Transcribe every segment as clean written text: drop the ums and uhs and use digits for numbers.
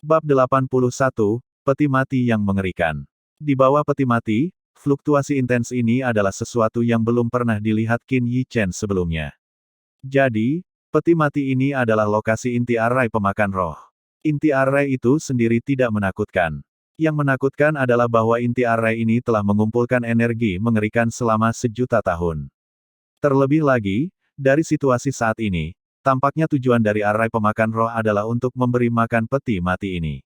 Bab 81, Peti Mati yang Mengerikan. Di bawah peti mati, fluktuasi intens ini adalah sesuatu yang belum pernah dilihat Qin Yi Chen sebelumnya. Jadi, peti mati ini adalah lokasi inti arai pemakan roh. Inti arai itu sendiri tidak menakutkan. Yang menakutkan adalah bahwa inti arai ini telah mengumpulkan energi mengerikan selama 1.000.000 tahun. Terlebih lagi, dari situasi saat ini, tampaknya tujuan dari arai pemakan roh adalah untuk memberi makan peti mati ini.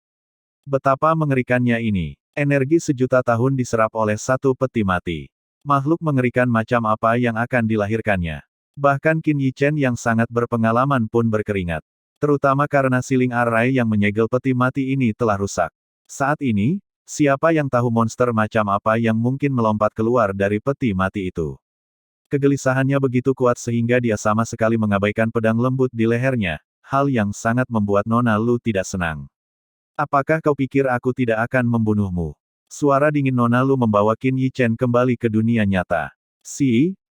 Betapa mengerikannya ini. Energi 1.000.000 tahun diserap oleh satu peti mati. Makhluk mengerikan macam apa yang akan dilahirkannya. Bahkan Qin Yi Chen yang sangat berpengalaman pun berkeringat. Terutama karena siling arai yang menyegel peti mati ini telah rusak. Saat ini, siapa yang tahu monster macam apa yang mungkin melompat keluar dari peti mati itu. Kegelisahannya begitu kuat sehingga dia sama sekali mengabaikan pedang lembut di lehernya, hal yang sangat membuat Nona Lu tidak senang. Apakah kau pikir aku tidak akan membunuhmu? Suara dingin Nona Lu membawa Qin Yi Chen kembali ke dunia nyata.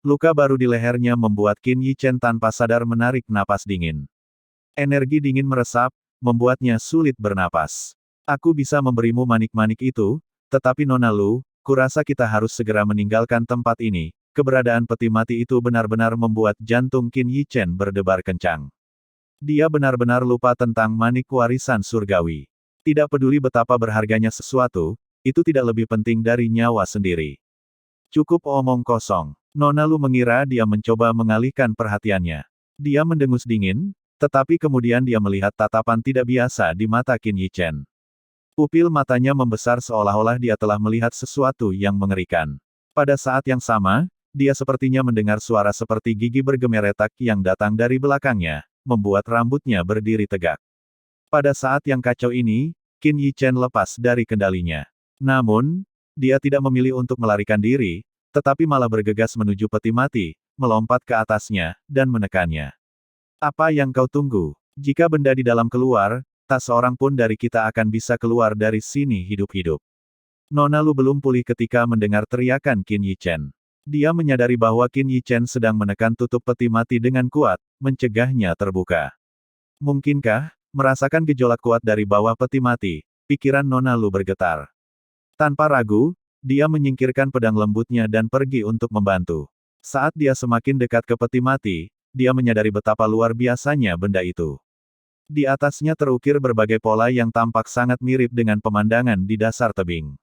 Luka baru di lehernya membuat Qin Yi Chen tanpa sadar menarik napas dingin. Energi dingin meresap, membuatnya sulit bernapas. Aku bisa memberimu manik-manik itu, tetapi Nona Lu, kurasa kita harus segera meninggalkan tempat ini. Keberadaan peti mati itu benar-benar membuat jantung Qin Yi Chen berdebar kencang. Dia benar-benar lupa tentang manik warisan surgawi. Tidak peduli betapa berharganya sesuatu, itu tidak lebih penting dari nyawa sendiri. Cukup omong kosong. Nona Lu mengira dia mencoba mengalihkan perhatiannya. Dia mendengus dingin, tetapi kemudian dia melihat tatapan tidak biasa di mata Qin Yi Chen. Pupil matanya membesar seolah-olah dia telah melihat sesuatu yang mengerikan. Pada saat yang sama, dia sepertinya mendengar suara seperti gigi bergemeretak yang datang dari belakangnya, membuat rambutnya berdiri tegak. Pada saat yang kacau ini, Qin Yi Chen lepas dari kendalinya. Namun, dia tidak memilih untuk melarikan diri, tetapi malah bergegas menuju peti mati, melompat ke atasnya, dan menekannya. Apa yang kau tunggu? Jika benda di dalam keluar, tak seorang pun dari kita akan bisa keluar dari sini hidup-hidup. Nona Lu belum pulih ketika mendengar teriakan Qin Yi Chen. Dia menyadari bahwa Qin Yi Chen sedang menekan tutup peti mati dengan kuat, mencegahnya terbuka. Mungkinkah, merasakan gejolak kuat dari bawah peti mati, pikiran Nona Lu bergetar. Tanpa ragu, dia menyingkirkan pedang lembutnya dan pergi untuk membantu. Saat dia semakin dekat ke peti mati, dia menyadari betapa luar biasanya benda itu. Di atasnya terukir berbagai pola yang tampak sangat mirip dengan pemandangan di dasar tebing.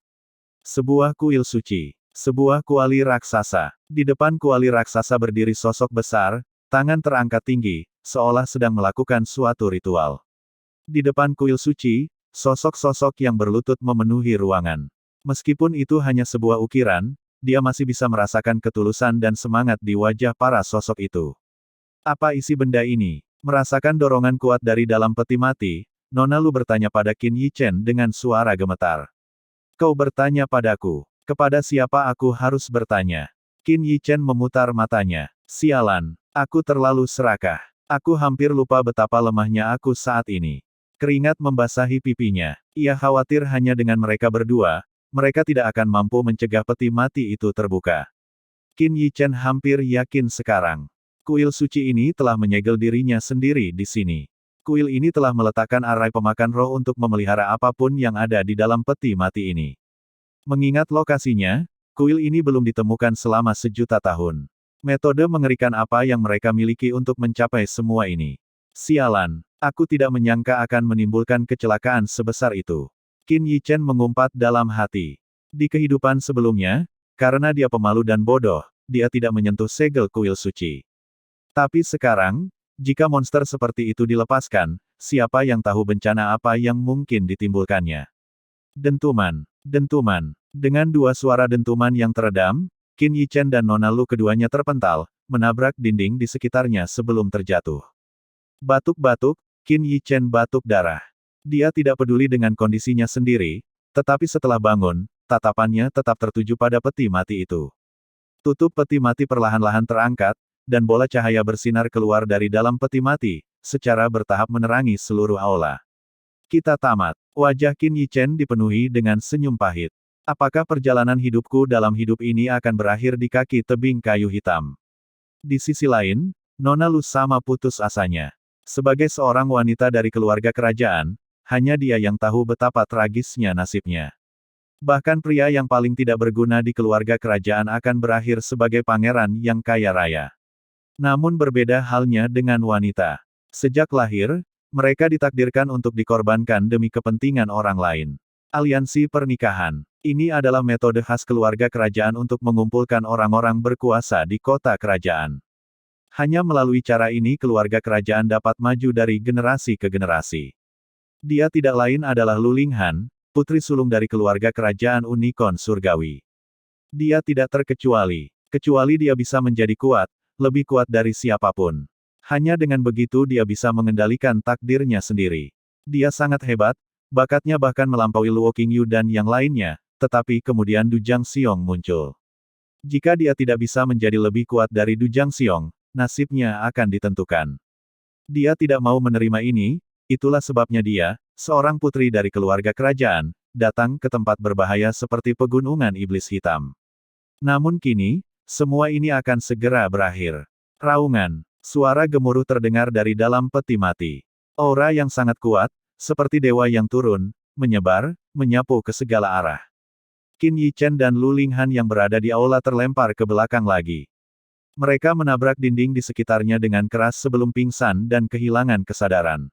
Sebuah kuil suci. Sebuah kuali raksasa. Di depan kuali raksasa berdiri sosok besar, tangan terangkat tinggi, seolah sedang melakukan suatu ritual. Di depan kuil suci, sosok-sosok yang berlutut memenuhi ruangan. Meskipun itu hanya sebuah ukiran, dia masih bisa merasakan ketulusan dan semangat di wajah para sosok itu. Apa isi benda ini? Merasakan dorongan kuat dari dalam peti mati, Nona Lu bertanya pada Qin Yi Chen dengan suara gemetar. Kau bertanya padaku, kepada siapa aku harus bertanya? Qin Yi Chen memutar matanya. Sialan, aku terlalu serakah. Aku hampir lupa betapa lemahnya aku saat ini. Keringat membasahi pipinya. Ia khawatir hanya dengan mereka berdua, mereka tidak akan mampu mencegah peti mati itu terbuka. Qin Yi Chen hampir yakin sekarang. Kuil suci ini telah menyegel dirinya sendiri di sini. Kuil ini telah meletakkan arai pemakan roh untuk memelihara apapun yang ada di dalam peti mati ini. Mengingat lokasinya, kuil ini belum ditemukan selama 1.000.000 tahun. Metode mengerikan apa yang mereka miliki untuk mencapai semua ini? Sialan, aku tidak menyangka akan menimbulkan kecelakaan sebesar itu. Qin Yi Chen mengumpat dalam hati. Di kehidupan sebelumnya, karena dia pemalu dan bodoh, dia tidak menyentuh segel kuil suci. Tapi sekarang, jika monster seperti itu dilepaskan, siapa yang tahu bencana apa yang mungkin ditimbulkannya? Dentuman, dentuman. Dengan dua suara dentuman yang teredam, Qin Yi Chen dan Nona Lu keduanya terpental, menabrak dinding di sekitarnya sebelum terjatuh. Batuk-batuk, Qin Yi Chen batuk darah. Dia tidak peduli dengan kondisinya sendiri, tetapi setelah bangun, tatapannya tetap tertuju pada peti mati itu. Tutup peti mati perlahan-lahan terangkat, dan bola cahaya bersinar keluar dari dalam peti mati, secara bertahap menerangi seluruh aula. Kita tamat. Wajah Qin Yi Chen dipenuhi dengan senyum pahit. Apakah perjalanan hidupku dalam hidup ini akan berakhir di kaki tebing kayu hitam? Di sisi lain, Nona Lu sama putus asanya. Sebagai seorang wanita dari keluarga kerajaan, hanya dia yang tahu betapa tragisnya nasibnya. Bahkan pria yang paling tidak berguna di keluarga kerajaan akan berakhir sebagai pangeran yang kaya raya. Namun berbeda halnya dengan wanita. Sejak lahir, mereka ditakdirkan untuk dikorbankan demi kepentingan orang lain. Aliansi pernikahan. Ini adalah metode khas keluarga kerajaan untuk mengumpulkan orang-orang berkuasa di kota kerajaan. Hanya melalui cara ini keluarga kerajaan dapat maju dari generasi ke generasi. Dia tidak lain adalah Lu Linghan, putri sulung dari keluarga kerajaan Unicorn Surgawi. Dia tidak terkecuali. Kecuali dia bisa menjadi kuat, lebih kuat dari siapapun. Hanya dengan begitu dia bisa mengendalikan takdirnya sendiri. Dia sangat hebat, bakatnya bahkan melampaui Luo Qingyu dan yang lainnya, tetapi kemudian Du Jiangxiong muncul. Jika dia tidak bisa menjadi lebih kuat dari Du Jiangxiong, nasibnya akan ditentukan. Dia tidak mau menerima ini, itulah sebabnya dia, seorang putri dari keluarga kerajaan, datang ke tempat berbahaya seperti pegunungan iblis hitam. Namun kini, semua ini akan segera berakhir. Raungan. Suara gemuruh terdengar dari dalam peti mati. Aura yang sangat kuat, seperti dewa yang turun, menyebar, menyapu ke segala arah. Qin Yichen dan Lu Linghan yang berada di aula terlempar ke belakang lagi. Mereka menabrak dinding di sekitarnya dengan keras sebelum pingsan dan kehilangan kesadaran.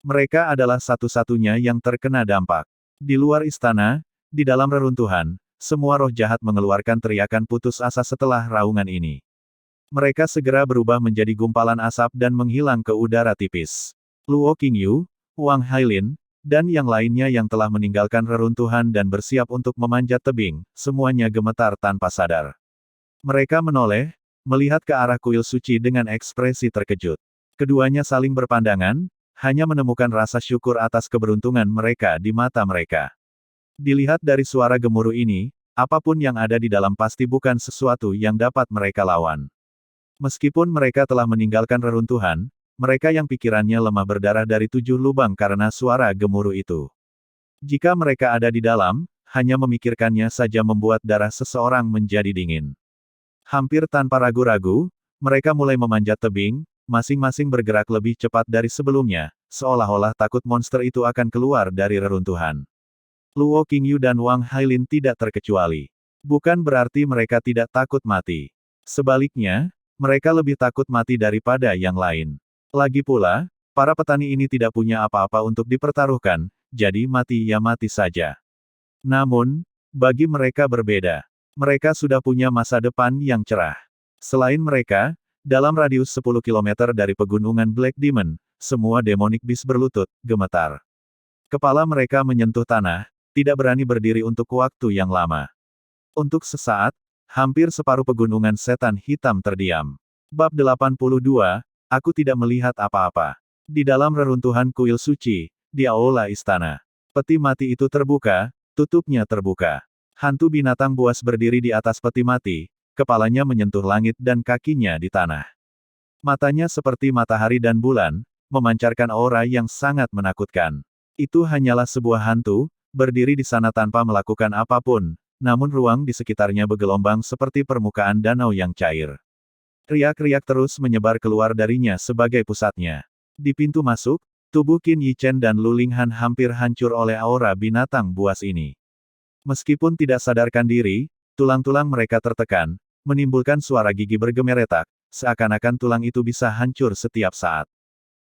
Mereka adalah satu-satunya yang terkena dampak. Di luar istana, di dalam reruntuhan, semua roh jahat mengeluarkan teriakan putus asa setelah raungan ini. Mereka segera berubah menjadi gumpalan asap dan menghilang ke udara tipis. Luo Qingyu, Wang Hailin, dan yang lainnya yang telah meninggalkan reruntuhan dan bersiap untuk memanjat tebing, semuanya gemetar tanpa sadar. Mereka menoleh, melihat ke arah kuil suci dengan ekspresi terkejut. Keduanya saling berpandangan, hanya menemukan rasa syukur atas keberuntungan mereka di mata mereka. Dilihat dari suara gemuruh ini, apapun yang ada di dalam pasti bukan sesuatu yang dapat mereka lawan. Meskipun mereka telah meninggalkan reruntuhan, mereka yang pikirannya lemah berdarah dari 7 lubang karena suara gemuruh itu. Jika mereka ada di dalam, hanya memikirkannya saja membuat darah seseorang menjadi dingin. Hampir tanpa ragu-ragu, mereka mulai memanjat tebing, masing-masing bergerak lebih cepat dari sebelumnya, seolah-olah takut monster itu akan keluar dari reruntuhan. Luo Qingyu dan Wang Hailin tidak terkecuali. Bukan berarti mereka tidak takut mati. Sebaliknya, mereka lebih takut mati daripada yang lain. Lagi pula, para petani ini tidak punya apa-apa untuk dipertaruhkan, jadi mati ya mati saja. Namun, bagi mereka berbeda. Mereka sudah punya masa depan yang cerah. Selain mereka, dalam radius 10 km dari pegunungan Black Demon, semua demonic beast berlutut, gemetar. Kepala mereka menyentuh tanah, tidak berani berdiri untuk waktu yang lama. Untuk sesaat, hampir separuh pegunungan setan hitam terdiam. Bab 82, Aku tidak melihat apa-apa. Di dalam reruntuhan kuil suci, di aula istana. Peti mati itu terbuka, tutupnya terbuka. Hantu binatang buas berdiri di atas peti mati, kepalanya menyentuh langit dan kakinya di tanah. Matanya seperti matahari dan bulan, memancarkan aura yang sangat menakutkan. Itu hanyalah sebuah hantu, berdiri di sana tanpa melakukan apapun, namun ruang di sekitarnya bergelombang seperti permukaan danau yang cair. Riak-riak terus menyebar keluar darinya sebagai pusatnya. Di pintu masuk, tubuh Qin Yichen dan Lu Linghan hampir hancur oleh aura binatang buas ini. Meskipun tidak sadarkan diri, tulang-tulang mereka tertekan, menimbulkan suara gigi bergemeretak, seakan-akan tulang itu bisa hancur setiap saat.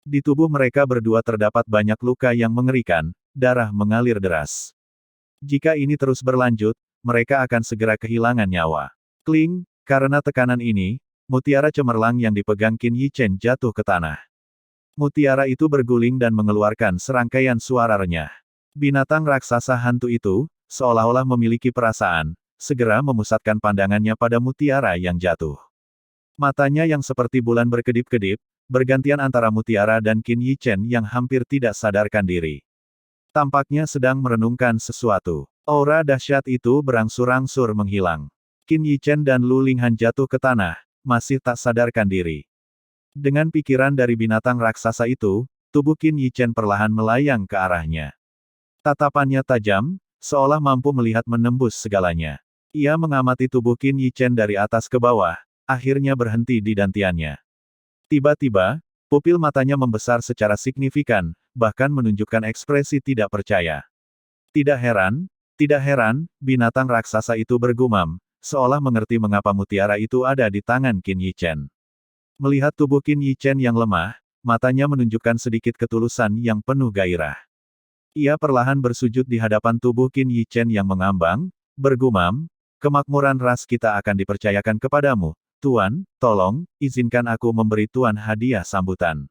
Di tubuh mereka berdua terdapat banyak luka yang mengerikan, darah mengalir deras. Jika ini terus berlanjut, mereka akan segera kehilangan nyawa. Kling, karena tekanan ini, mutiara cemerlang yang dipegang Qin Yichen jatuh ke tanah. Mutiara itu berguling dan mengeluarkan serangkaian suara renyah. Binatang raksasa hantu itu, seolah-olah memiliki perasaan, segera memusatkan pandangannya pada mutiara yang jatuh. Matanya yang seperti bulan berkedip-kedip, bergantian antara mutiara dan Qin Yichen yang hampir tidak sadarkan diri. Tampaknya sedang merenungkan sesuatu. Aura dahsyat itu berangsur-angsur menghilang. Qin Yichen dan Lu Linghan jatuh ke tanah, masih tak sadarkan diri. Dengan pikiran dari binatang raksasa itu, tubuh Qin Yichen perlahan melayang ke arahnya. Tatapannya tajam, seolah mampu melihat menembus segalanya. Ia mengamati tubuh Qin Yichen dari atas ke bawah, akhirnya berhenti di dantiannya. Tiba-tiba, pupil matanya membesar secara signifikan, bahkan menunjukkan ekspresi tidak percaya. Tidak heran, binatang raksasa itu bergumam, seolah mengerti mengapa mutiara itu ada di tangan Qin Yichen. Melihat tubuh Qin Yichen yang lemah, matanya menunjukkan sedikit ketulusan yang penuh gairah. Ia perlahan bersujud di hadapan tubuh Qin Yichen yang mengambang, bergumam, kemakmuran ras kita akan dipercayakan kepadamu. Tuan, tolong, izinkan aku memberi Tuan hadiah sambutan.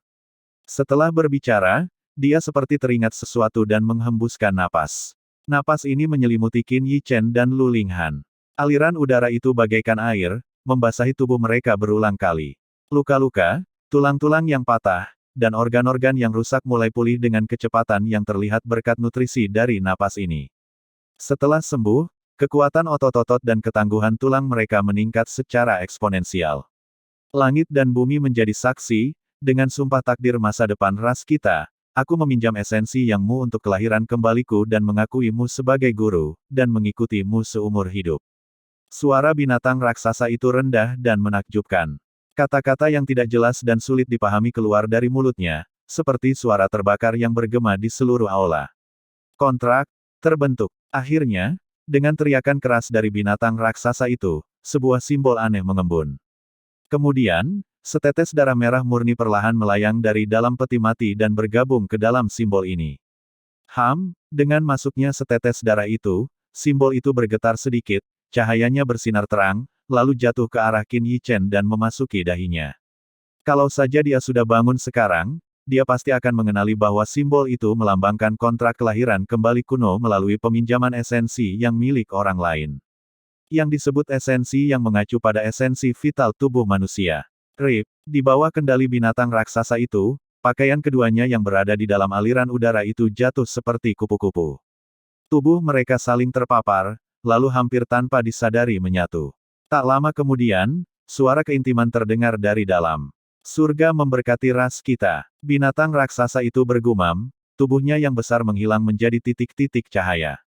Setelah berbicara, dia seperti teringat sesuatu dan menghembuskan napas. Napas ini menyelimuti Qin Yichen dan Lu Linghan. Aliran udara itu bagaikan air, membasahi tubuh mereka berulang kali. Luka-luka, tulang-tulang yang patah, dan organ-organ yang rusak mulai pulih dengan kecepatan yang terlihat berkat nutrisi dari napas ini. Setelah sembuh, kekuatan otot-otot dan ketangguhan tulang mereka meningkat secara eksponensial. Langit dan bumi menjadi saksi, dengan sumpah takdir masa depan ras kita, aku meminjam esensi yang-mu untuk kelahiran kembaliku dan mengakuimu sebagai guru, dan mengikutimu seumur hidup. Suara binatang raksasa itu rendah dan menakjubkan. Kata-kata yang tidak jelas dan sulit dipahami keluar dari mulutnya, seperti suara terbakar yang bergema di seluruh aula. Kontrak terbentuk. Akhirnya, dengan teriakan keras dari binatang raksasa itu, sebuah simbol aneh mengembun. Kemudian, setetes darah merah murni perlahan melayang dari dalam peti mati dan bergabung ke dalam simbol ini. Dengan masuknya setetes darah itu, simbol itu bergetar sedikit, cahayanya bersinar terang, lalu jatuh ke arah Qin Yichen dan memasuki dahinya. Kalau saja dia sudah bangun sekarang, dia pasti akan mengenali bahwa simbol itu melambangkan kontrak kelahiran kembali kuno melalui peminjaman esensi yang milik orang lain. Yang disebut esensi yang mengacu pada esensi vital tubuh manusia. Di bawah kendali binatang raksasa itu, pakaian keduanya yang berada di dalam aliran udara itu jatuh seperti kupu-kupu. Tubuh mereka saling terpapar, lalu hampir tanpa disadari menyatu. Tak lama kemudian, suara keintiman terdengar dari dalam. Surga memberkati ras kita. Binatang raksasa itu bergumam, tubuhnya yang besar menghilang menjadi titik-titik cahaya.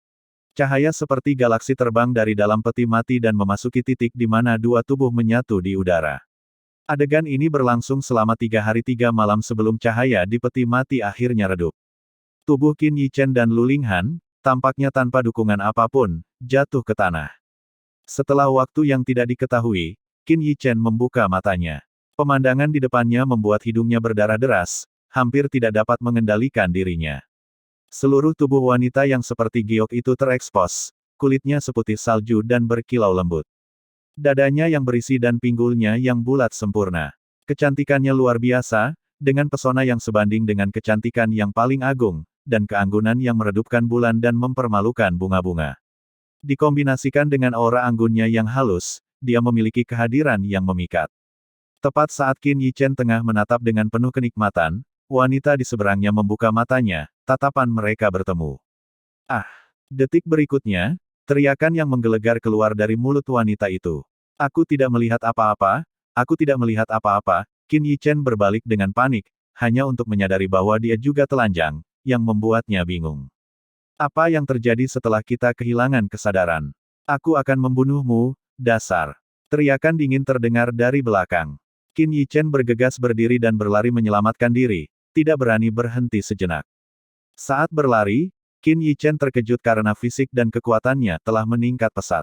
Cahaya seperti galaksi terbang dari dalam peti mati dan memasuki titik di mana dua tubuh menyatu di udara. Adegan ini berlangsung selama 3 hari 3 malam sebelum cahaya di peti mati akhirnya redup. Tubuh Qin Yichen dan Lu Linghan, tampaknya tanpa dukungan apapun, jatuh ke tanah. Setelah waktu yang tidak diketahui, Qin Yichen membuka matanya. Pemandangan di depannya membuat hidungnya berdarah deras, hampir tidak dapat mengendalikan dirinya. Seluruh tubuh wanita yang seperti giok itu terekspos, kulitnya seputih salju dan berkilau lembut. Dadanya yang berisi dan pinggulnya yang bulat sempurna. Kecantikannya luar biasa, dengan pesona yang sebanding dengan kecantikan yang paling agung, dan keanggunan yang meredupkan bulan dan mempermalukan bunga-bunga. Dikombinasikan dengan aura anggunnya yang halus, dia memiliki kehadiran yang memikat. Tepat saat Qin Yichen tengah menatap dengan penuh kenikmatan, wanita di seberangnya membuka matanya, tatapan mereka bertemu. Detik berikutnya, teriakan yang menggelegar keluar dari mulut wanita itu. Aku tidak melihat apa-apa, aku tidak melihat apa-apa. Qin Yichen berbalik dengan panik, hanya untuk menyadari bahwa dia juga telanjang, yang membuatnya bingung. Apa yang terjadi setelah kita kehilangan kesadaran? Aku akan membunuhmu, dasar. Teriakan dingin terdengar dari belakang. Qin Yichen bergegas berdiri dan berlari menyelamatkan diri, tidak berani berhenti sejenak. Saat berlari, Qin Yichen terkejut karena fisik dan kekuatannya telah meningkat pesat.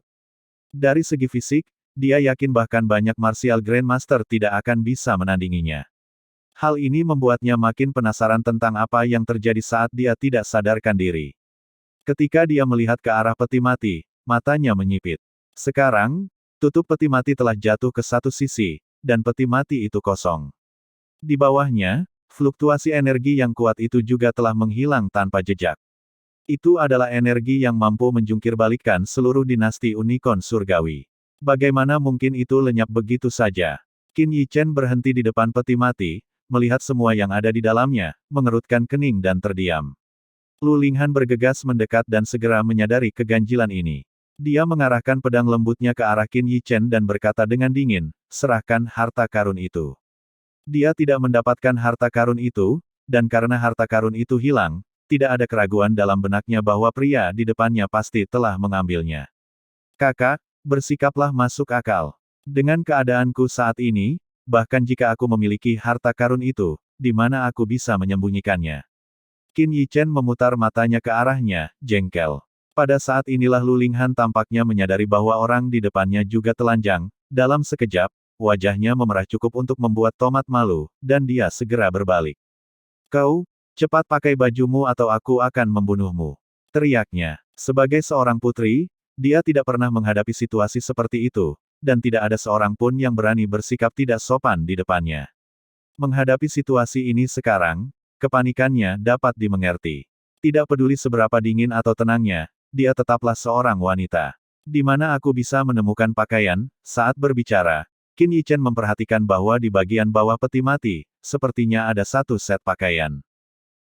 Dari segi fisik, dia yakin bahkan banyak martial grandmaster tidak akan bisa menandinginya. Hal ini membuatnya makin penasaran tentang apa yang terjadi saat dia tidak sadarkan diri. Ketika dia melihat ke arah peti mati, matanya menyipit. Sekarang, tutup peti mati telah jatuh ke satu sisi, dan peti mati itu kosong. Di bawahnya, fluktuasi energi yang kuat itu juga telah menghilang tanpa jejak. Itu adalah energi yang mampu menjungkirbalikkan seluruh dinasti unicorn surgawi. Bagaimana mungkin itu lenyap begitu saja? Qin Yichen berhenti di depan peti mati, melihat semua yang ada di dalamnya, mengerutkan kening dan terdiam. Lu Linghan bergegas mendekat dan segera menyadari keganjilan ini. Dia mengarahkan pedang lembutnya ke arah Qin Yichen dan berkata dengan dingin, serahkan harta karun itu. Dia tidak mendapatkan harta karun itu, dan karena harta karun itu hilang, tidak ada keraguan dalam benaknya bahwa pria di depannya pasti telah mengambilnya. Kakak, bersikaplah masuk akal. Dengan keadaanku saat ini, bahkan jika aku memiliki harta karun itu, di mana aku bisa menyembunyikannya? Qin Yichen memutar matanya ke arahnya, jengkel. Pada saat inilah Lu Linghan tampaknya menyadari bahwa orang di depannya juga telanjang. Dalam sekejap, wajahnya memerah cukup untuk membuat Tomat malu, dan dia segera berbalik. Kau, cepat pakai bajumu atau aku akan membunuhmu. Teriaknya. Sebagai seorang putri, dia tidak pernah menghadapi situasi seperti itu, dan tidak ada seorang pun yang berani bersikap tidak sopan di depannya. Menghadapi situasi ini sekarang, kepanikannya dapat dimengerti. Tidak peduli seberapa dingin atau tenangnya, dia tetaplah seorang wanita. Di mana aku bisa menemukan pakaian? Saat berbicara, Qin Yichen memperhatikan bahwa di bagian bawah peti mati, sepertinya ada satu set pakaian.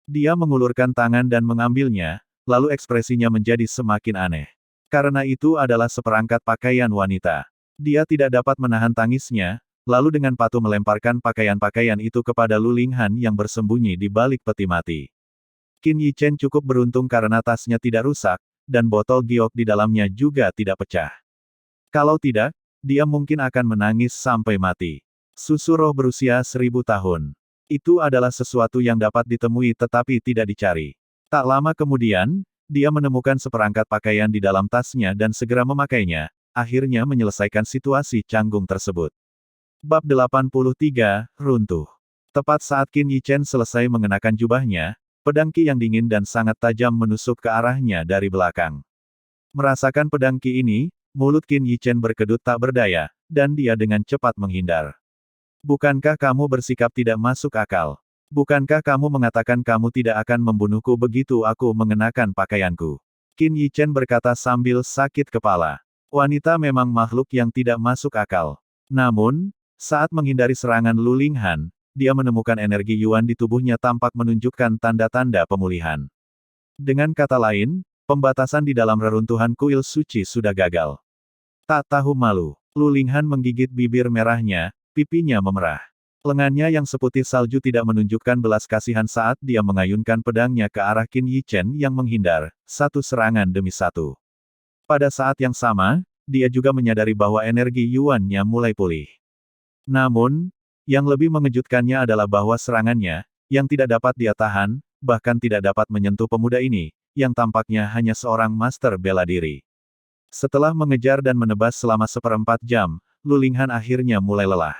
Dia mengulurkan tangan dan mengambilnya, lalu ekspresinya menjadi semakin aneh. Karena itu adalah seperangkat pakaian wanita. Dia tidak dapat menahan tangisnya, lalu dengan patuh melemparkan pakaian-pakaian itu kepada Lu Linghan yang bersembunyi di balik peti mati. Qin Yichen cukup beruntung karena tasnya tidak rusak, dan botol giok di dalamnya juga tidak pecah. Kalau tidak, dia mungkin akan menangis sampai mati. Susu roh berusia 1000 tahun. Itu adalah sesuatu yang dapat ditemui tetapi tidak dicari. Tak lama kemudian, dia menemukan seperangkat pakaian di dalam tasnya dan segera memakainya, akhirnya menyelesaikan situasi canggung tersebut. Bab 83, Runtuh. Tepat saat Qin Yichen selesai mengenakan jubahnya, pedang Qi yang dingin dan sangat tajam menusuk ke arahnya dari belakang. Merasakan pedang Qi ini, mulut Qin Yichen berkedut tak berdaya, dan dia dengan cepat menghindar. Bukankah kamu bersikap tidak masuk akal? Bukankah kamu mengatakan kamu tidak akan membunuhku begitu aku mengenakan pakaianku? Qin Yichen berkata sambil sakit kepala. Wanita memang makhluk yang tidak masuk akal. Namun, saat menghindari serangan Lu Linghan, dia menemukan energi Yuan di tubuhnya tampak menunjukkan tanda-tanda pemulihan. Dengan kata lain, pembatasan di dalam reruntuhan kuil suci sudah gagal. Tak tahu malu, Lu Linghan menggigit bibir merahnya, pipinya memerah. Lengannya yang seputih salju tidak menunjukkan belas kasihan saat dia mengayunkan pedangnya ke arah Qin Yichen yang menghindar, satu serangan demi satu. Pada saat yang sama, dia juga menyadari bahwa energi Yuan-nya mulai pulih. Namun, yang lebih mengejutkannya adalah bahwa serangannya, yang tidak dapat dia tahan, bahkan tidak dapat menyentuh pemuda ini, yang tampaknya hanya seorang master bela diri. Setelah mengejar dan menebas selama 1/4 jam, Lu Linghan akhirnya mulai lelah.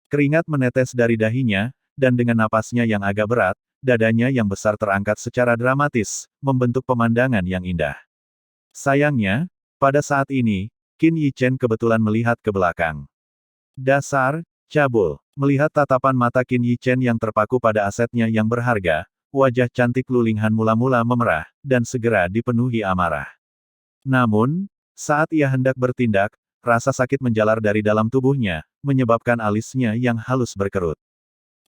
Keringat menetes dari dahinya, dan dengan napasnya yang agak berat, dadanya yang besar terangkat secara dramatis, membentuk pemandangan yang indah. Sayangnya, pada saat ini, Qin Yichen kebetulan melihat ke belakang. Dasar, cabul. Melihat tatapan mata Qin Yichen yang terpaku pada asetnya yang berharga, wajah cantik Lu Linghan mula-mula memerah, dan segera dipenuhi amarah. Namun, saat ia hendak bertindak, rasa sakit menjalar dari dalam tubuhnya, menyebabkan alisnya yang halus berkerut.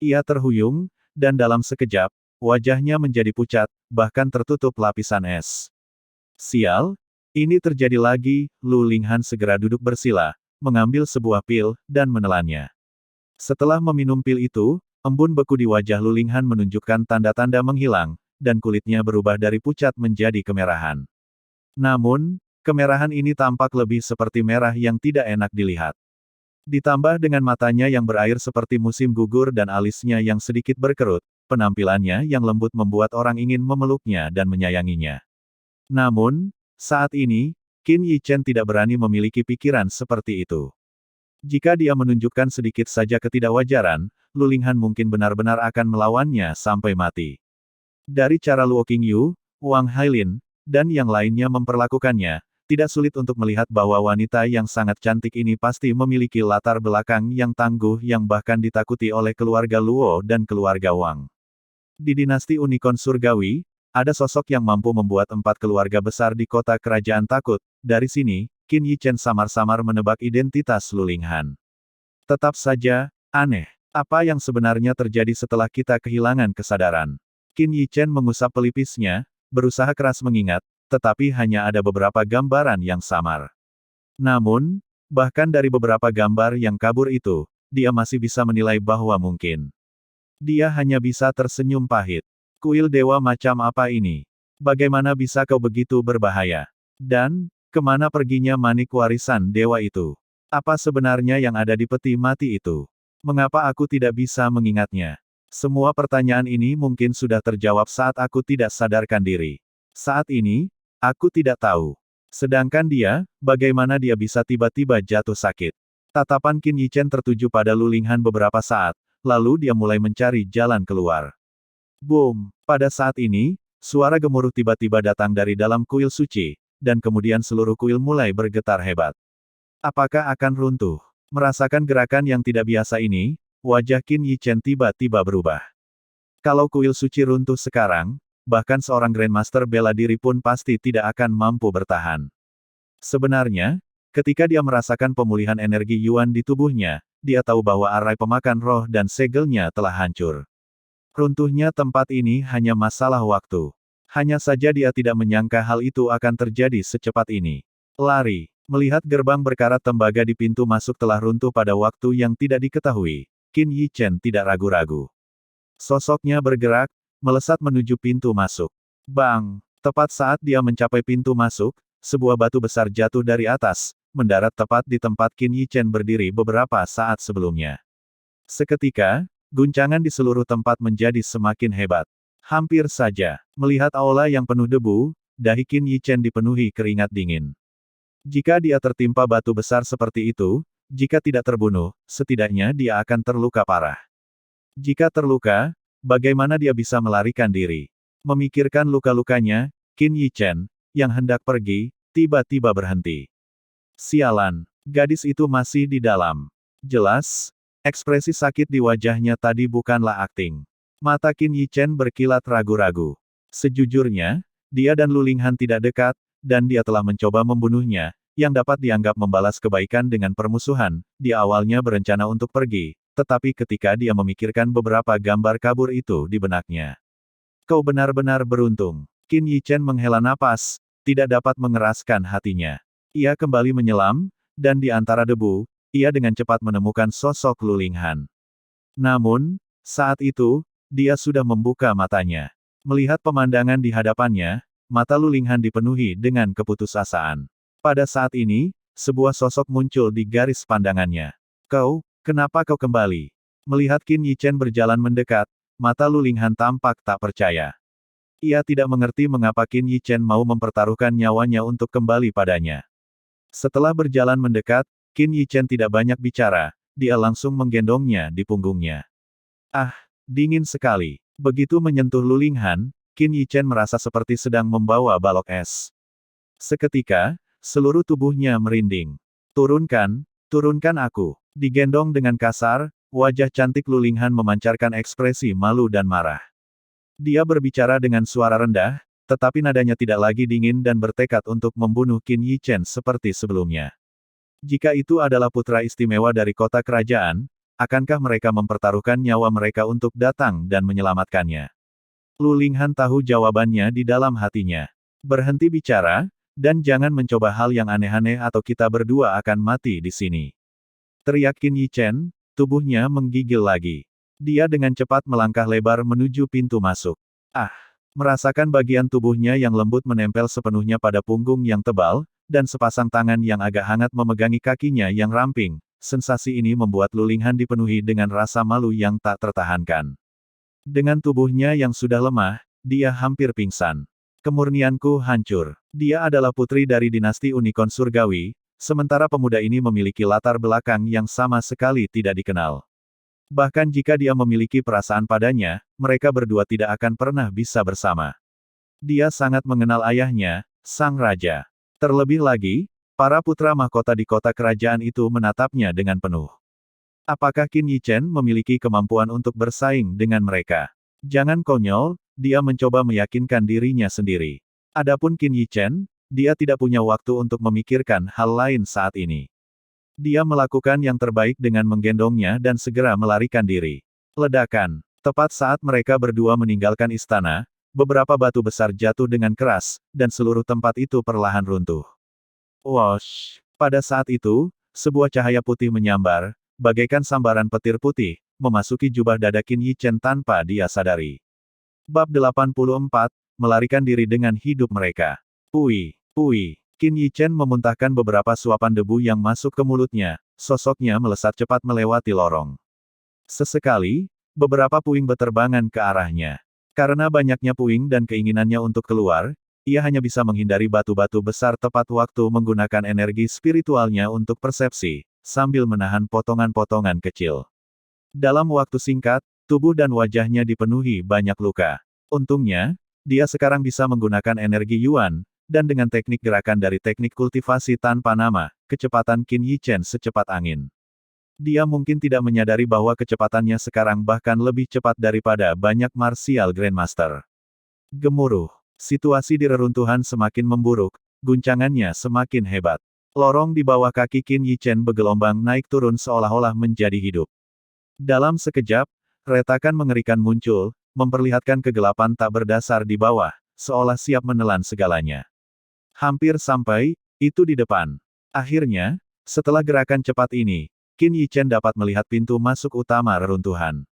Ia terhuyung, dan dalam sekejap, wajahnya menjadi pucat, bahkan tertutup lapisan es. Sial, ini terjadi lagi. Lu Linghan segera duduk bersila, mengambil sebuah pil, dan menelannya. Setelah meminum pil itu, embun beku di wajah Lu Linghan menunjukkan tanda-tanda menghilang, dan kulitnya berubah dari pucat menjadi kemerahan. Namun, kemerahan ini tampak lebih seperti merah yang tidak enak dilihat. Ditambah dengan matanya yang berair seperti musim gugur dan alisnya yang sedikit berkerut, penampilannya yang lembut membuat orang ingin memeluknya dan menyayanginya. Namun, saat ini, Qin Yichen tidak berani memiliki pikiran seperti itu. Jika dia menunjukkan sedikit saja ketidakwajaran, Lu Linghan mungkin benar-benar akan melawannya sampai mati. Dari cara Luo Qingyu, Wang Hailin, dan yang lainnya memperlakukannya, tidak sulit untuk melihat bahwa wanita yang sangat cantik ini pasti memiliki latar belakang yang tangguh yang bahkan ditakuti oleh keluarga Luo dan keluarga Wang. Di dinasti Unicorn Surgawi, ada sosok yang mampu membuat 4 keluarga besar di kota kerajaan takut. Dari sini, Qin Yichen samar-samar menebak identitas Lu Linghan. Tetap saja, aneh. Apa yang sebenarnya terjadi setelah kita kehilangan kesadaran? Qin Yichen mengusap pelipisnya, berusaha keras mengingat, tetapi hanya ada beberapa gambaran yang samar. Namun, bahkan dari beberapa gambar yang kabur itu, dia masih bisa menilai bahwa mungkin. Dia hanya bisa tersenyum pahit. Kuil dewa macam apa ini? Bagaimana bisa kau begitu berbahaya? Dan, kemana perginya manik warisan dewa itu? Apa sebenarnya yang ada di peti mati itu? Mengapa aku tidak bisa mengingatnya? Semua pertanyaan ini mungkin sudah terjawab saat aku tidak sadarkan diri. Saat ini, aku tidak tahu. Sedangkan dia, bagaimana dia bisa tiba-tiba jatuh sakit? Tatapan Qin Yichen tertuju pada Lu Linghan beberapa saat, lalu dia mulai mencari jalan keluar. Boom! Pada saat ini, suara gemuruh tiba-tiba datang dari dalam kuil suci, dan kemudian seluruh kuil mulai bergetar hebat. Apakah akan runtuh? Merasakan gerakan yang tidak biasa ini, wajah Qin Yichen tiba-tiba berubah. Kalau kuil suci runtuh sekarang, bahkan seorang Grandmaster bela diri pun pasti tidak akan mampu bertahan. Sebenarnya, ketika dia merasakan pemulihan energi Yuan di tubuhnya, dia tahu bahwa arai pemakan roh dan segelnya telah hancur. Runtuhnya tempat ini hanya masalah waktu. Hanya saja dia tidak menyangka hal itu akan terjadi secepat ini. Lari. Melihat gerbang berkarat tembaga di pintu masuk telah runtuh pada waktu yang tidak diketahui, Qin Yichen tidak ragu-ragu. Sosoknya bergerak, melesat menuju pintu masuk. Bang! Tepat saat dia mencapai pintu masuk, sebuah batu besar jatuh dari atas, mendarat tepat di tempat Qin Yichen berdiri beberapa saat sebelumnya. Seketika, guncangan di seluruh tempat menjadi semakin hebat. Hampir saja, melihat aula yang penuh debu, dahi Qin Yichen dipenuhi keringat dingin. Jika dia tertimpa batu besar seperti itu, jika tidak terbunuh, setidaknya dia akan terluka parah. Jika terluka, bagaimana dia bisa melarikan diri? Memikirkan luka-lukanya, Qin Yichen, yang hendak pergi, tiba-tiba berhenti. Sialan, gadis itu masih di dalam. Jelas, ekspresi sakit di wajahnya tadi bukanlah akting. Mata Qin Yichen berkilat ragu-ragu. Sejujurnya, dia dan Lu Linghan tidak dekat, dan dia telah mencoba membunuhnya, yang dapat dianggap membalas kebaikan dengan permusuhan. Dia awalnya berencana untuk pergi, tetapi ketika dia memikirkan beberapa gambar kabur itu di benaknya. Kau benar-benar beruntung. Qin Yichen menghela napas, tidak dapat mengeraskan hatinya. Ia kembali menyelam, dan di antara debu, ia dengan cepat menemukan sosok Lu Linghan. Namun, saat itu, dia sudah membuka matanya. Melihat pemandangan di hadapannya, mata Lu Linghan dipenuhi dengan keputusasaan. Pada saat ini, sebuah sosok muncul di garis pandangannya. Kenapa kau kembali? Melihat Qin Yichen berjalan mendekat, mata Lu Linghan tampak tak percaya. Ia tidak mengerti mengapa Qin Yichen mau mempertaruhkan nyawanya untuk kembali padanya. Setelah berjalan mendekat, Qin Yichen tidak banyak bicara, dia langsung menggendongnya di punggungnya. Ah, dingin sekali. Begitu menyentuh Lu Linghan, Qin Yichen merasa seperti sedang membawa balok es. Seketika, seluruh tubuhnya merinding. Turunkan aku. Digendong dengan kasar, wajah cantik Lu Linghan memancarkan ekspresi malu dan marah. Dia berbicara dengan suara rendah, tetapi nadanya tidak lagi dingin dan bertekad untuk membunuh Qin Yichen seperti sebelumnya. Jika itu adalah putra istimewa dari kota kerajaan, akankah mereka mempertaruhkan nyawa mereka untuk datang dan menyelamatkannya? Lu Linghan tahu jawabannya di dalam hatinya. Berhenti bicara, dan jangan mencoba hal yang aneh-aneh atau kita berdua akan mati di sini. Teriak Qin Yichen, tubuhnya menggigil lagi. Dia dengan cepat melangkah lebar menuju pintu masuk. Ah! Merasakan bagian tubuhnya yang lembut menempel sepenuhnya pada punggung yang tebal, dan sepasang tangan yang agak hangat memegangi kakinya yang ramping, sensasi ini membuat Lu Linghan dipenuhi dengan rasa malu yang tak tertahankan. Dengan tubuhnya yang sudah lemah, dia hampir pingsan. Kemurnianku hancur. Dia adalah putri dari dinasti Unicorn Surgawi, sementara pemuda ini memiliki latar belakang yang sama sekali tidak dikenal. Bahkan jika dia memiliki perasaan padanya, mereka berdua tidak akan pernah bisa bersama. Dia sangat mengenal ayahnya, sang raja. Terlebih lagi, para putra mahkota di kota kerajaan itu menatapnya dengan penuh. Apakah Qin Yichen memiliki kemampuan untuk bersaing dengan mereka? Jangan konyol, dia mencoba meyakinkan dirinya sendiri. Adapun Qin Yichen, dia tidak punya waktu untuk memikirkan hal lain saat ini. Dia melakukan yang terbaik dengan menggendongnya dan segera melarikan diri. Ledakan. Tepat saat mereka berdua meninggalkan istana, beberapa batu besar jatuh dengan keras, dan seluruh tempat itu perlahan runtuh. Wosh! Pada saat itu, sebuah cahaya putih menyambar, bagaikan sambaran petir putih, memasuki jubah dada Qin Yichen tanpa dia sadari. Bab 84, melarikan diri dengan hidup mereka. Pui. Qin Yichen memuntahkan beberapa suapan debu yang masuk ke mulutnya, sosoknya melesat cepat melewati lorong. Sesekali, Beberapa puing berterbangan ke arahnya. Karena banyaknya puing dan keinginannya untuk keluar, ia hanya bisa menghindari batu-batu besar tepat waktu menggunakan energi spiritualnya untuk persepsi, sambil menahan potongan-potongan kecil. Dalam waktu singkat, tubuh dan wajahnya dipenuhi banyak luka. Untungnya, dia sekarang bisa menggunakan energi Yuan, dan dengan teknik gerakan dari teknik kultivasi tanpa nama, kecepatan Qin Yichen secepat angin. Dia mungkin tidak menyadari bahwa kecepatannya sekarang bahkan lebih cepat daripada banyak martial grandmaster. Gemuruh. Situasi di reruntuhan semakin memburuk, guncangannya semakin hebat. Lorong di bawah kaki Qin Yichen bergelombang naik turun seolah-olah menjadi hidup. Dalam sekejap, retakan mengerikan muncul, memperlihatkan kegelapan tak berdasar di bawah, seolah siap menelan segalanya. Hampir sampai, itu di depan. Akhirnya, setelah gerakan cepat ini, Qin Yichen dapat melihat pintu masuk utama reruntuhan.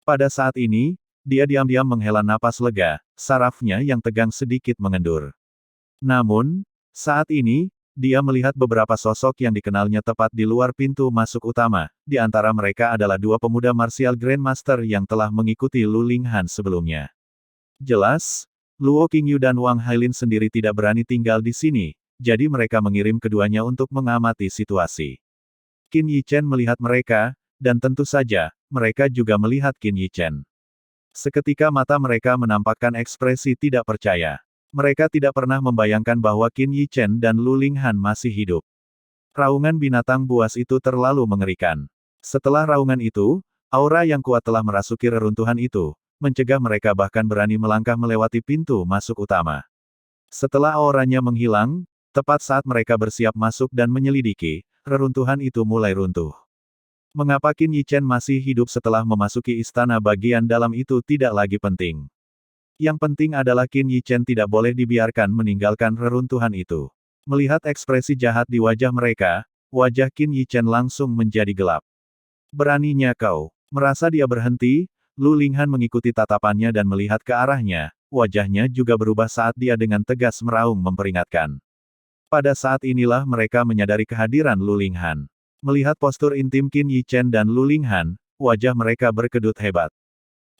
Pada saat ini, dia diam-diam menghela napas lega, sarafnya yang tegang sedikit mengendur. Namun, saat ini, dia melihat beberapa sosok yang dikenalnya tepat di luar pintu masuk utama, di antara mereka adalah dua pemuda martial grandmaster yang telah mengikuti Lu Linghan sebelumnya. Jelas, Luo Qingyu dan Wang Hailin sendiri tidak berani tinggal di sini, jadi mereka mengirim keduanya untuk mengamati situasi. Qin Yichen melihat mereka, dan tentu saja, mereka juga melihat Qin Yichen. Seketika mata mereka menampakkan ekspresi tidak percaya. Mereka tidak pernah membayangkan bahwa Qin Yichen dan Lu Linghan masih hidup. Raungan binatang buas itu terlalu mengerikan. Setelah raungan itu, aura yang kuat telah merasuki reruntuhan itu, mencegah mereka bahkan berani melangkah melewati pintu masuk utama. Setelah auranya menghilang, tepat saat mereka bersiap masuk dan menyelidiki, reruntuhan itu mulai runtuh. Mengapa Qin Yichen masih hidup setelah memasuki istana bagian dalam itu tidak lagi penting. Yang penting adalah Qin Yichen tidak boleh dibiarkan meninggalkan reruntuhan itu. Melihat ekspresi jahat di wajah mereka, wajah Qin Yichen langsung menjadi gelap. Beraninya kau. Merasa dia berhenti, Lu Linghan mengikuti tatapannya dan melihat ke arahnya, wajahnya juga berubah saat dia dengan tegas meraung memperingatkan. Pada saat inilah mereka menyadari kehadiran Lu Linghan. Melihat postur intim Qin Yichen dan Lu Linghan, wajah mereka berkedut hebat.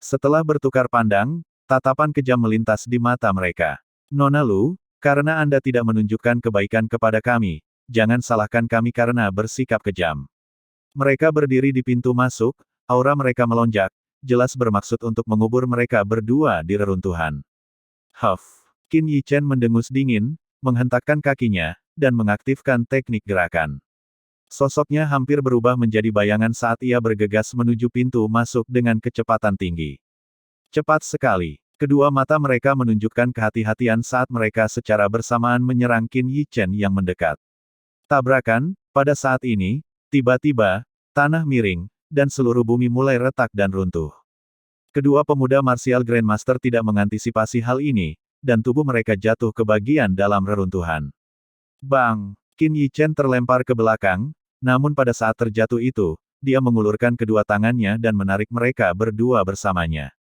Setelah bertukar pandang, tatapan kejam melintas di mata mereka. Nona Lu, karena Anda tidak menunjukkan kebaikan kepada kami, jangan salahkan kami karena bersikap kejam. Mereka berdiri di pintu masuk, aura mereka melonjak, jelas bermaksud untuk mengubur mereka berdua di reruntuhan. Huff. Qin Yichen mendengus dingin, menghentakkan kakinya, dan mengaktifkan teknik gerakan. Sosoknya hampir berubah menjadi bayangan saat ia bergegas menuju pintu masuk dengan kecepatan tinggi. Cepat sekali, kedua mata mereka menunjukkan kehati-hatian saat mereka secara bersamaan menyerang Qin Yichen yang mendekat. Tabrakan, pada saat ini, tiba-tiba, tanah miring, dan seluruh bumi mulai retak dan runtuh. Kedua pemuda martial grandmaster tidak mengantisipasi hal ini, dan tubuh mereka jatuh ke bagian dalam reruntuhan. Bang! Qin Yichen terlempar ke belakang, namun pada saat terjatuh itu, dia mengulurkan kedua tangannya dan menarik mereka berdua bersamanya.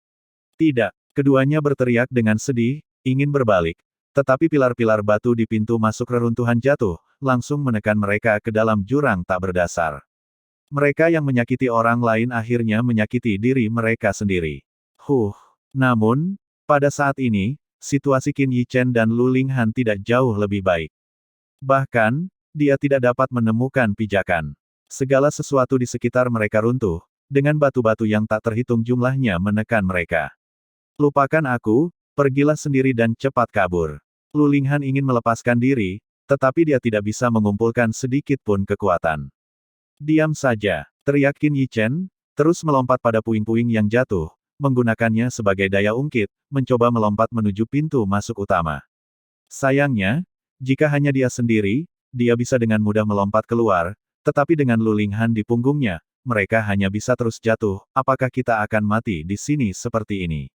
Tidak, keduanya berteriak dengan sedih, ingin berbalik, tetapi pilar-pilar batu di pintu masuk reruntuhan jatuh, langsung menekan mereka ke dalam jurang tak berdasar. Mereka yang menyakiti orang lain akhirnya menyakiti diri mereka sendiri. Namun, pada saat ini, situasi Qin Yichen dan Lu Linghan tidak jauh lebih baik. Bahkan, dia tidak dapat menemukan pijakan. Segala sesuatu di sekitar mereka runtuh, dengan batu-batu yang tak terhitung jumlahnya menekan mereka. Lupakan aku, pergilah sendiri dan cepat kabur. Lu Linghan ingin melepaskan diri, tetapi dia tidak bisa mengumpulkan sedikit pun kekuatan. Diam saja, teriak Qin Yichen, terus melompat pada puing-puing yang jatuh, menggunakannya sebagai daya ungkit, mencoba melompat menuju pintu masuk utama. Sayangnya, jika hanya dia sendiri, dia bisa dengan mudah melompat keluar, tetapi dengan Lu Linghan di punggungnya, mereka hanya bisa terus jatuh. Apakah kita akan mati di sini seperti ini?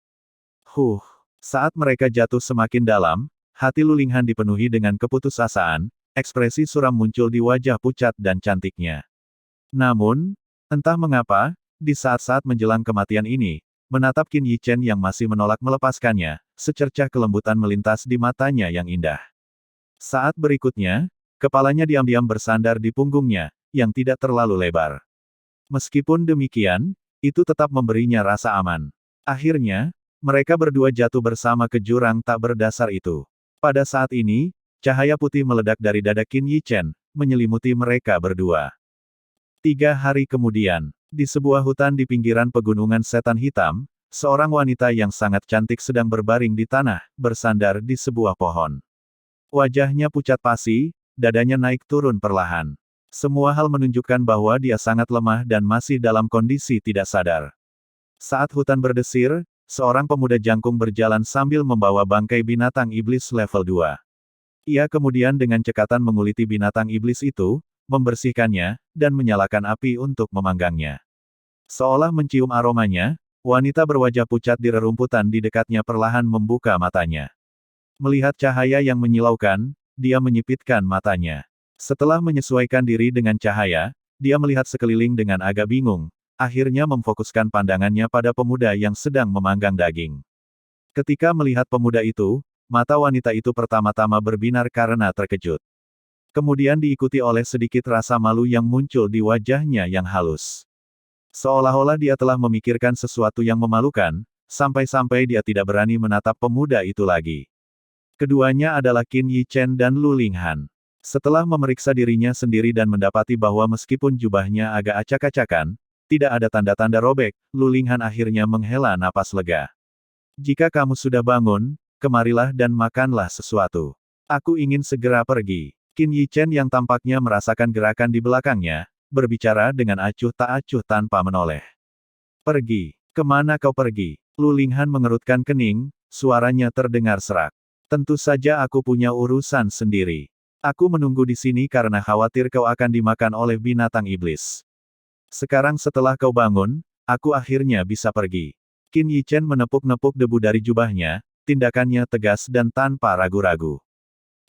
Saat mereka jatuh semakin dalam, hati Lu Linghan dipenuhi dengan keputusasaan, ekspresi suram muncul di wajah pucat dan cantiknya. Namun, entah mengapa, di saat-saat menjelang kematian ini, menatap Qin Yichen yang masih menolak melepaskannya, secercah kelembutan melintas di matanya yang indah. Saat berikutnya, kepalanya diam-diam bersandar di punggungnya, yang tidak terlalu lebar. Meskipun demikian, itu tetap memberinya rasa aman. Akhirnya, mereka berdua jatuh bersama ke jurang tak berdasar itu. Pada saat ini, cahaya putih meledak dari dada Qin Yi Chen, menyelimuti mereka berdua. 3 hari kemudian, di sebuah hutan di pinggiran pegunungan setan hitam, seorang wanita yang sangat cantik sedang berbaring di tanah, bersandar di sebuah pohon. Wajahnya pucat pasi, dadanya naik turun perlahan. Semua hal menunjukkan bahwa dia sangat lemah dan masih dalam kondisi tidak sadar. Saat hutan berdesir, seorang pemuda jangkung berjalan sambil membawa bangkai binatang iblis level 2. Ia kemudian dengan cekatan menguliti binatang iblis itu, membersihkannya, dan menyalakan api untuk memanggangnya. Seolah mencium aromanya, wanita berwajah pucat di rerumputan di dekatnya perlahan membuka matanya. Melihat cahaya yang menyilaukan, dia menyipitkan matanya. Setelah menyesuaikan diri dengan cahaya, dia melihat sekeliling dengan agak bingung, akhirnya memfokuskan pandangannya pada pemuda yang sedang memanggang daging. Ketika melihat pemuda itu, mata wanita itu pertama-tama berbinar karena terkejut. Kemudian diikuti oleh sedikit rasa malu yang muncul di wajahnya yang halus. Seolah-olah dia telah memikirkan sesuatu yang memalukan, sampai-sampai dia tidak berani menatap pemuda itu lagi. Keduanya adalah Qin Yi Chen dan Lu Linghan. Setelah memeriksa dirinya sendiri dan mendapati bahwa meskipun jubahnya agak acak-acakan, tidak ada tanda-tanda robek, Lu Linghan akhirnya menghela napas lega. Jika kamu sudah bangun, kemarilah dan makanlah sesuatu. Aku ingin segera pergi. Qin Yi Chen yang tampaknya merasakan gerakan di belakangnya, berbicara dengan acuh tak acuh tanpa menoleh. Pergi. Kemana kau pergi? Lu Linghan mengerutkan kening, suaranya terdengar serak. Tentu saja aku punya urusan sendiri. Aku menunggu di sini karena khawatir kau akan dimakan oleh binatang iblis. Sekarang setelah kau bangun, aku akhirnya bisa pergi. Qin Yi Chen menepuk-nepuk debu dari jubahnya, tindakannya tegas dan tanpa ragu-ragu.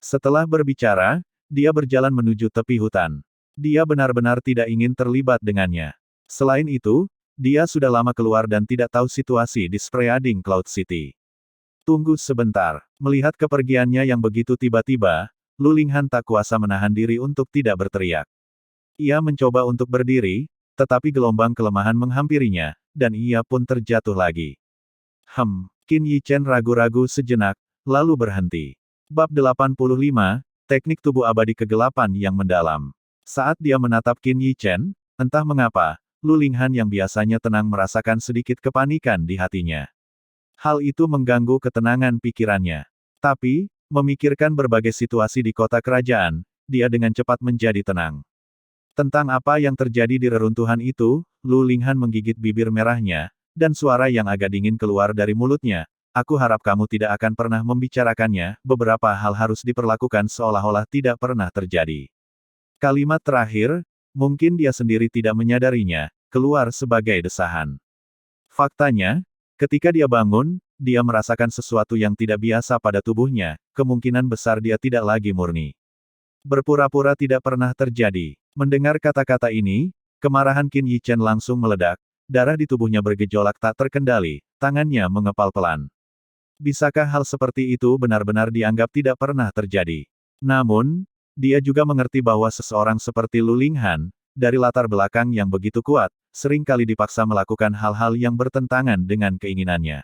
Setelah berbicara, dia berjalan menuju tepi hutan. Dia benar-benar tidak ingin terlibat dengannya. Selain itu, dia sudah lama keluar dan tidak tahu situasi di Spreading Cloud City. Tunggu sebentar. Melihat kepergiannya yang begitu tiba-tiba, Lu Linghan tak kuasa menahan diri untuk tidak berteriak. Ia mencoba untuk berdiri, tetapi gelombang kelemahan menghampirinya, dan ia pun terjatuh lagi. Qin Yi Chen ragu-ragu sejenak, lalu berhenti. Bab 85, Teknik Tubuh Abadi Kegelapan yang Mendalam. Saat dia menatap Qin Yi Chen, entah mengapa, Lu Linghan yang biasanya tenang merasakan sedikit kepanikan di hatinya. Hal itu mengganggu ketenangan pikirannya. Tapi, memikirkan berbagai situasi di kota kerajaan, dia dengan cepat menjadi tenang. Tentang apa yang terjadi di reruntuhan itu, Lu Linghan menggigit bibir merahnya, dan suara yang agak dingin keluar dari mulutnya. Aku harap kamu tidak akan pernah membicarakannya, beberapa hal harus diperlakukan seolah-olah tidak pernah terjadi. Kalimat terakhir, mungkin dia sendiri tidak menyadarinya, keluar sebagai desahan. Faktanya, ketika dia bangun, dia merasakan sesuatu yang tidak biasa pada tubuhnya, kemungkinan besar dia tidak lagi murni. Berpura-pura tidak pernah terjadi. Mendengar kata-kata ini, kemarahan Qin Yi Chen langsung meledak, darah di tubuhnya bergejolak tak terkendali, tangannya mengepal pelan. Bisakah hal seperti itu benar-benar dianggap tidak pernah terjadi? Namun, dia juga mengerti bahwa seseorang seperti Lu Linghan, dari latar belakang yang begitu kuat, sering kali dipaksa melakukan hal-hal yang bertentangan dengan keinginannya.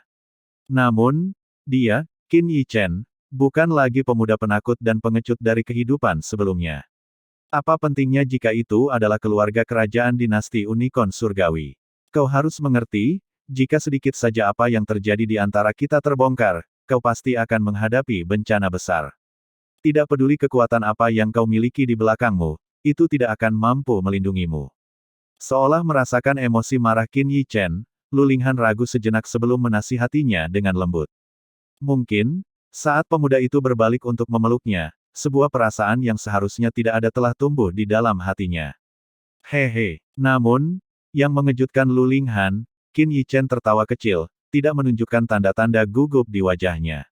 Namun, dia, Qin Yi Chen, bukan lagi pemuda penakut dan pengecut dari kehidupan sebelumnya. Apa pentingnya jika itu adalah keluarga kerajaan dinasti Unicorn Surgawi? Kau harus mengerti, jika sedikit saja apa yang terjadi di antara kita terbongkar, kau pasti akan menghadapi bencana besar. Tidak peduli kekuatan apa yang kau miliki di belakangmu, itu tidak akan mampu melindungimu. Seolah merasakan emosi marah Qin Yi Chen, Lu Linghan ragu sejenak sebelum menasihatinya dengan lembut. Mungkin, saat pemuda itu berbalik untuk memeluknya, sebuah perasaan yang seharusnya tidak ada telah tumbuh di dalam hatinya. Hehe. Namun, yang mengejutkan Lu Linghan, Qin Yi Chen tertawa kecil, tidak menunjukkan tanda-tanda gugup di wajahnya.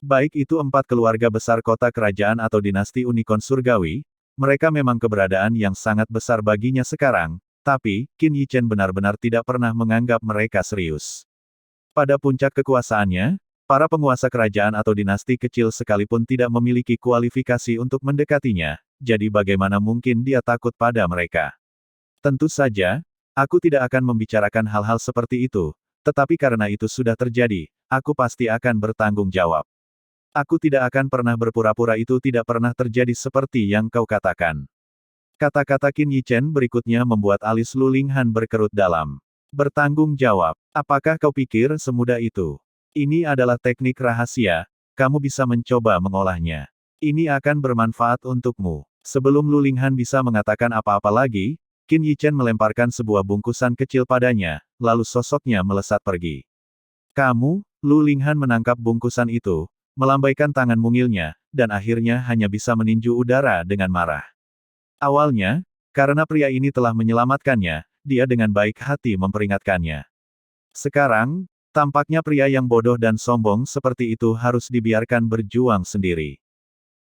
Baik itu 4 keluarga besar kota kerajaan atau dinasti Unicorn Surgawi, mereka memang keberadaan yang sangat besar baginya sekarang, tapi, Qin Yi Chen benar-benar tidak pernah menganggap mereka serius. Pada puncak kekuasaannya, para penguasa kerajaan atau dinasti kecil sekalipun tidak memiliki kualifikasi untuk mendekatinya, jadi bagaimana mungkin dia takut pada mereka? Tentu saja, Aku tidak akan membicarakan hal-hal seperti itu, tetapi karena itu sudah terjadi, aku pasti akan bertanggung jawab. Aku tidak akan pernah berpura-pura itu tidak pernah terjadi seperti yang kau katakan. Kata-kata Qin Yichen berikutnya membuat alis Lu Linghan berkerut dalam. Bertanggung jawab. Apakah kau pikir semudah itu? Ini adalah teknik rahasia, kamu bisa mencoba mengolahnya. Ini akan bermanfaat untukmu. Sebelum Lu Linghan bisa mengatakan apa-apa lagi, Qin Yichen melemparkan sebuah bungkusan kecil padanya, lalu sosoknya melesat pergi. Kamu, Lu Linghan menangkap bungkusan itu, melambaikan tangan mungilnya, dan akhirnya hanya bisa meninju udara dengan marah. Awalnya, karena pria ini telah menyelamatkannya, dia dengan baik hati memperingatkannya. Sekarang, tampaknya pria yang bodoh dan sombong seperti itu harus dibiarkan berjuang sendiri.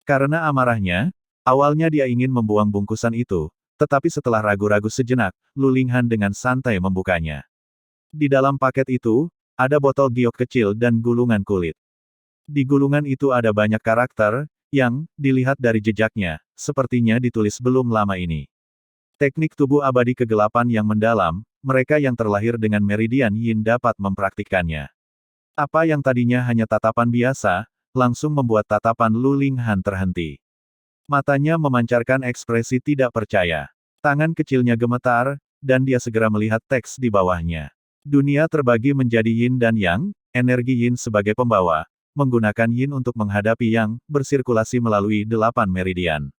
Karena amarahnya, awalnya dia ingin membuang bungkusan itu, tetapi setelah ragu-ragu sejenak, Lu Linghan dengan santai membukanya. Di dalam paket itu, ada botol giok kecil dan gulungan kulit. Di gulungan itu ada banyak karakter, yang, dilihat dari jejaknya, sepertinya ditulis belum lama ini. Teknik tubuh abadi kegelapan yang mendalam, mereka yang terlahir dengan meridian yin dapat mempraktikkannya. Apa yang tadinya hanya tatapan biasa, langsung membuat tatapan Lu Linghan terhenti. Matanya memancarkan ekspresi tidak percaya. Tangan kecilnya gemetar, dan dia segera melihat teks di bawahnya. Dunia terbagi menjadi yin dan yang, energi yin sebagai pembawa, menggunakan yin untuk menghadapi yang, bersirkulasi melalui 8 meridian.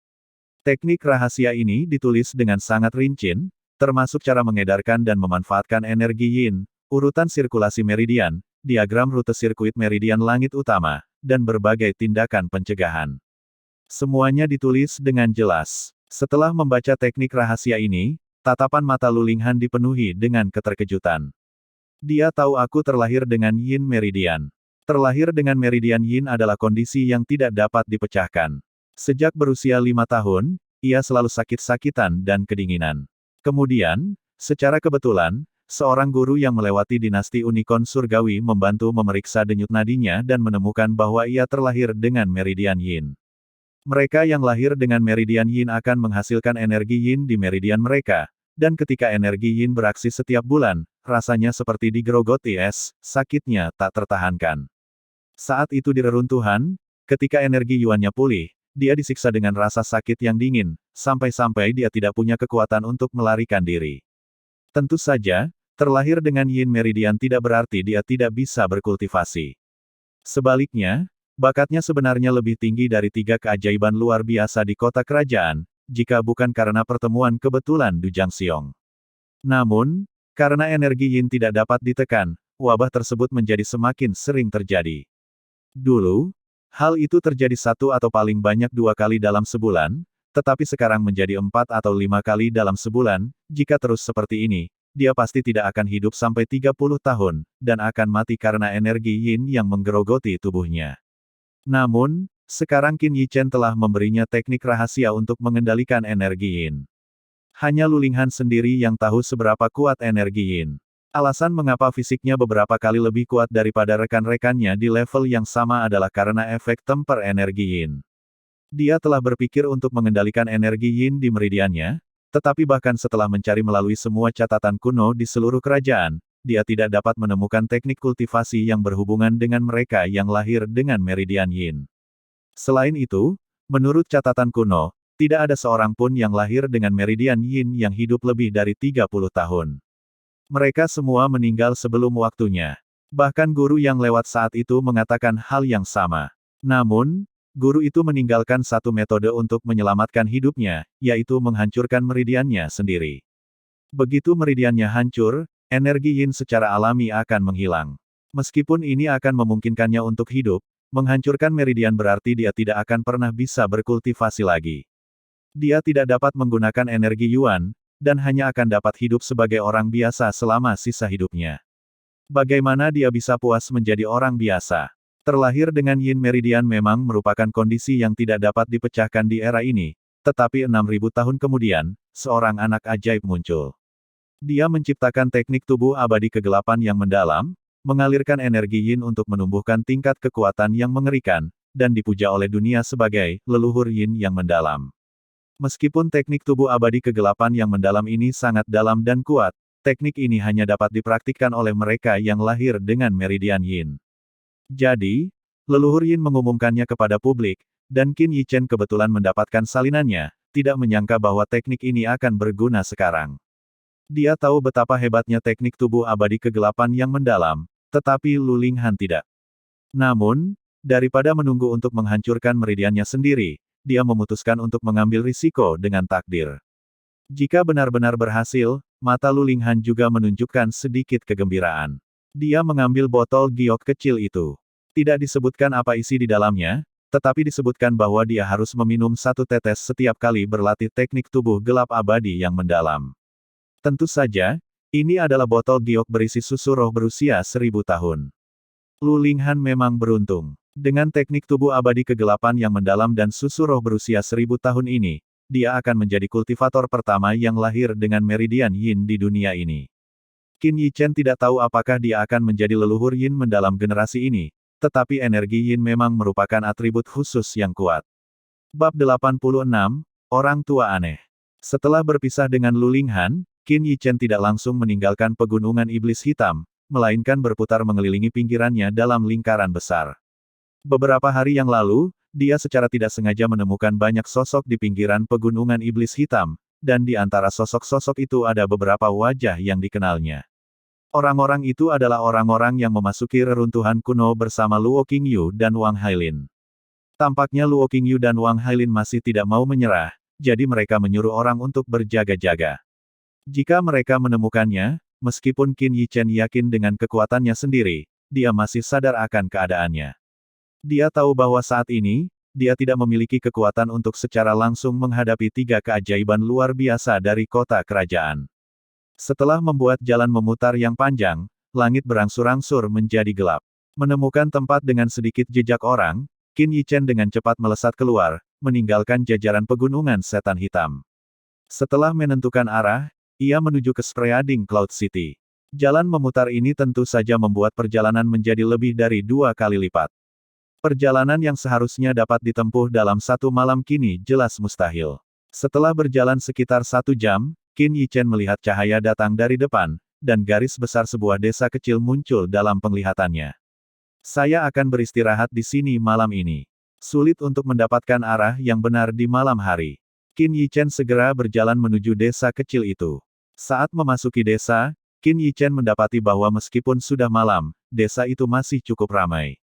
Teknik rahasia ini ditulis dengan sangat rinci, termasuk cara mengedarkan dan memanfaatkan energi yin, urutan sirkulasi meridian, diagram rute sirkuit meridian langit utama, dan berbagai tindakan pencegahan. Semuanya ditulis dengan jelas. Setelah membaca teknik rahasia ini, tatapan mata Lu Linghan dipenuhi dengan keterkejutan. Dia tahu aku terlahir dengan yin meridian. Terlahir dengan meridian yin adalah kondisi yang tidak dapat dipecahkan. Sejak berusia 5 tahun, ia selalu sakit-sakitan dan kedinginan. Kemudian, secara kebetulan, seorang guru yang melewati dinasti Unicorn Surgawi membantu memeriksa denyut nadinya dan menemukan bahwa ia terlahir dengan meridian yin. Mereka yang lahir dengan meridian yin akan menghasilkan energi yin di meridian mereka, dan ketika energi yin beraksi setiap bulan, rasanya seperti digerogoti es, sakitnya tak tertahankan. Saat itu di reruntuhan, ketika energi yuannya pulih, dia disiksa dengan rasa sakit yang dingin, sampai-sampai dia tidak punya kekuatan untuk melarikan diri. Tentu saja, terlahir dengan yin meridian tidak berarti dia tidak bisa berkultivasi. Sebaliknya, bakatnya sebenarnya lebih tinggi dari 3 keajaiban luar biasa di kota kerajaan, jika bukan karena pertemuan kebetulan Du Jiangxiong. Namun, karena energi yin tidak dapat ditekan, wabah tersebut menjadi semakin sering terjadi. Dulu, hal itu terjadi 1 atau paling banyak 2 kali dalam sebulan, tetapi sekarang menjadi 4 atau 5 kali dalam sebulan. Jika terus seperti ini, dia pasti tidak akan hidup sampai 30 tahun, dan akan mati karena energi yin yang menggerogoti tubuhnya. Namun, sekarang Qin Yichen telah memberinya teknik rahasia untuk mengendalikan energi yin. Hanya Lu Linghan sendiri yang tahu seberapa kuat energi yin. Alasan mengapa fisiknya beberapa kali lebih kuat daripada rekan-rekannya di level yang sama adalah karena efek temper energi yin. Dia telah berpikir untuk mengendalikan energi yin di meridiannya, tetapi bahkan setelah mencari melalui semua catatan kuno di seluruh kerajaan, dia tidak dapat menemukan teknik kultivasi yang berhubungan dengan mereka yang lahir dengan meridian yin. Selain itu, menurut catatan kuno, tidak ada seorang pun yang lahir dengan meridian yin yang hidup lebih dari 30 tahun. Mereka semua meninggal sebelum waktunya. Bahkan guru yang lewat saat itu mengatakan hal yang sama. Namun, guru itu meninggalkan satu metode untuk menyelamatkan hidupnya, yaitu menghancurkan meridiannya sendiri. Begitu meridiannya hancur, energi yin secara alami akan menghilang. Meskipun ini akan memungkinkannya untuk hidup, menghancurkan meridian berarti dia tidak akan pernah bisa berkultivasi lagi. Dia tidak dapat menggunakan energi yuan, dan hanya akan dapat hidup sebagai orang biasa selama sisa hidupnya. Bagaimana dia bisa puas menjadi orang biasa? Terlahir dengan yin meridian memang merupakan kondisi yang tidak dapat dipecahkan di era ini, tetapi 6.000 tahun kemudian, seorang anak ajaib muncul. Dia menciptakan teknik tubuh abadi kegelapan yang mendalam, mengalirkan energi yin untuk menumbuhkan tingkat kekuatan yang mengerikan, dan dipuja oleh dunia sebagai leluhur yin yang mendalam. Meskipun teknik tubuh abadi kegelapan yang mendalam ini sangat dalam dan kuat, teknik ini hanya dapat dipraktikkan oleh mereka yang lahir dengan meridian Yin. Jadi, leluhur Yin mengumumkannya kepada publik, dan Qin Yichen kebetulan mendapatkan salinannya, tidak menyangka bahwa teknik ini akan berguna sekarang. Dia tahu betapa hebatnya teknik tubuh abadi kegelapan yang mendalam, tetapi Lu Linghan tidak. Namun, daripada menunggu untuk menghancurkan meridiannya sendiri, dia memutuskan untuk mengambil risiko dengan takdir. Jika benar-benar berhasil, mata Lu Linghan juga menunjukkan sedikit kegembiraan. Dia mengambil botol giok kecil itu. Tidak disebutkan apa isi di dalamnya, tetapi disebutkan bahwa dia harus meminum 1 tetes setiap kali berlatih teknik tubuh gelap abadi yang mendalam. Tentu saja, ini adalah botol giok berisi susu roh berusia 1000 tahun. Lu Linghan memang beruntung. Dengan teknik tubuh abadi kegelapan yang mendalam dan susu roh berusia 1000 tahun ini, dia akan menjadi kultivator pertama yang lahir dengan meridian Yin di dunia ini. Qin Yichen tidak tahu apakah dia akan menjadi leluhur Yin mendalam generasi ini, tetapi energi Yin memang merupakan atribut khusus yang kuat. Bab 86, Orang Tua Aneh. Setelah berpisah dengan Lu Linghan, Qin Yichen tidak langsung meninggalkan pegunungan iblis hitam, melainkan berputar mengelilingi pinggirannya dalam lingkaran besar. Beberapa hari yang lalu, dia secara tidak sengaja menemukan banyak sosok di pinggiran pegunungan iblis hitam, dan di antara sosok-sosok itu ada beberapa wajah yang dikenalnya. Orang-orang itu adalah orang-orang yang memasuki reruntuhan kuno bersama Luo Qingyu dan Wang Hailin. Tampaknya Luo Qingyu dan Wang Hailin masih tidak mau menyerah, jadi mereka menyuruh orang untuk berjaga-jaga. Jika mereka menemukannya, meskipun Qin Yichen yakin dengan kekuatannya sendiri, dia masih sadar akan keadaannya. Dia tahu bahwa saat ini, dia tidak memiliki kekuatan untuk secara langsung menghadapi 3 keajaiban luar biasa dari kota kerajaan. Setelah membuat jalan memutar yang panjang, langit berangsur-angsur menjadi gelap. Menemukan tempat dengan sedikit jejak orang, Qin Yichen dengan cepat melesat keluar, meninggalkan jajaran pegunungan setan hitam. Setelah menentukan arah, ia menuju ke Spreading Cloud City. Jalan memutar ini tentu saja membuat perjalanan menjadi lebih dari 2 kali lipat. Perjalanan yang seharusnya dapat ditempuh dalam 1 malam kini jelas mustahil. Setelah berjalan sekitar 1 jam, Qin Yichen melihat cahaya datang dari depan, dan garis besar sebuah desa kecil muncul dalam penglihatannya. Saya akan beristirahat di sini malam ini. Sulit untuk mendapatkan arah yang benar di malam hari. Qin Yichen segera berjalan menuju desa kecil itu. Saat memasuki desa, Qin Yichen mendapati bahwa meskipun sudah malam, desa itu masih cukup ramai.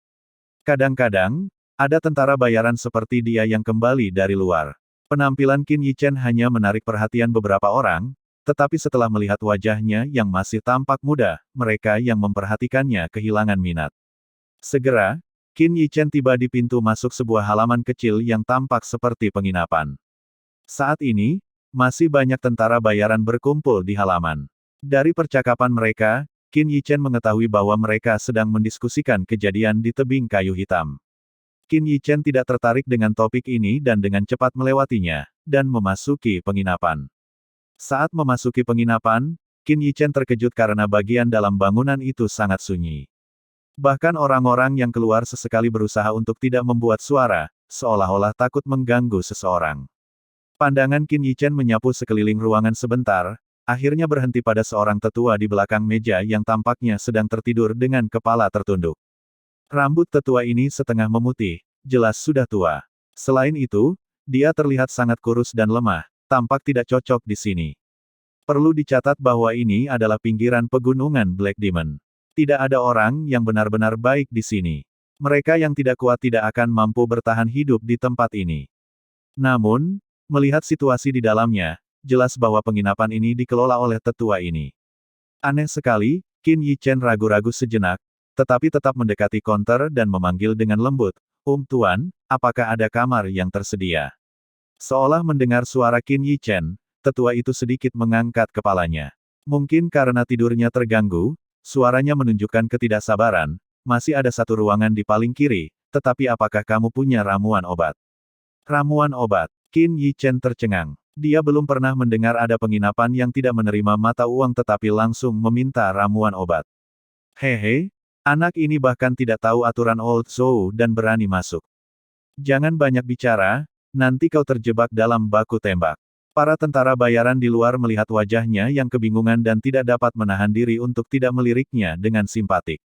Kadang-kadang, ada tentara bayaran seperti dia yang kembali dari luar. Penampilan Qin Yichen hanya menarik perhatian beberapa orang, tetapi setelah melihat wajahnya yang masih tampak muda, mereka yang memperhatikannya kehilangan minat. Segera, Qin Yichen tiba di pintu masuk sebuah halaman kecil yang tampak seperti penginapan. Saat ini, masih banyak tentara bayaran berkumpul di halaman. Dari percakapan mereka, Qin Yichen mengetahui bahwa mereka sedang mendiskusikan kejadian di tebing kayu hitam. Qin Yichen tidak tertarik dengan topik ini dan dengan cepat melewatinya, dan memasuki penginapan. Saat memasuki penginapan, Qin Yichen terkejut karena bagian dalam bangunan itu sangat sunyi. Bahkan orang-orang yang keluar sesekali berusaha untuk tidak membuat suara, seolah-olah takut mengganggu seseorang. Pandangan Qin Yichen menyapu sekeliling ruangan sebentar, akhirnya berhenti pada seorang tetua di belakang meja yang tampaknya sedang tertidur dengan kepala tertunduk. Rambut tetua ini setengah memutih, jelas sudah tua. Selain itu, dia terlihat sangat kurus dan lemah, tampak tidak cocok di sini. Perlu dicatat bahwa ini adalah pinggiran pegunungan Black Demon. Tidak ada orang yang benar-benar baik di sini. Mereka yang tidak kuat tidak akan mampu bertahan hidup di tempat ini. Namun, melihat situasi di dalamnya, jelas bahwa penginapan ini dikelola oleh tetua ini. Aneh sekali, Qin Yichen ragu-ragu sejenak, tetapi tetap mendekati konter dan memanggil dengan lembut, Tuan, apakah ada kamar yang tersedia?" Seolah mendengar suara Qin Yichen, tetua itu sedikit mengangkat kepalanya. Mungkin karena tidurnya terganggu, suaranya menunjukkan ketidaksabaran. "Masih ada 1 ruangan di paling kiri, tetapi apakah kamu punya ramuan obat?" Ramuan obat. Qin Yichen tercengang. Dia belum pernah mendengar ada penginapan yang tidak menerima mata uang tetapi langsung meminta ramuan obat. Hehe, anak ini bahkan tidak tahu aturan Old Zhou dan berani masuk. "Jangan banyak bicara, nanti kau terjebak dalam baku tembak." Para tentara bayaran di luar melihat wajahnya yang kebingungan dan tidak dapat menahan diri untuk tidak meliriknya dengan simpatik.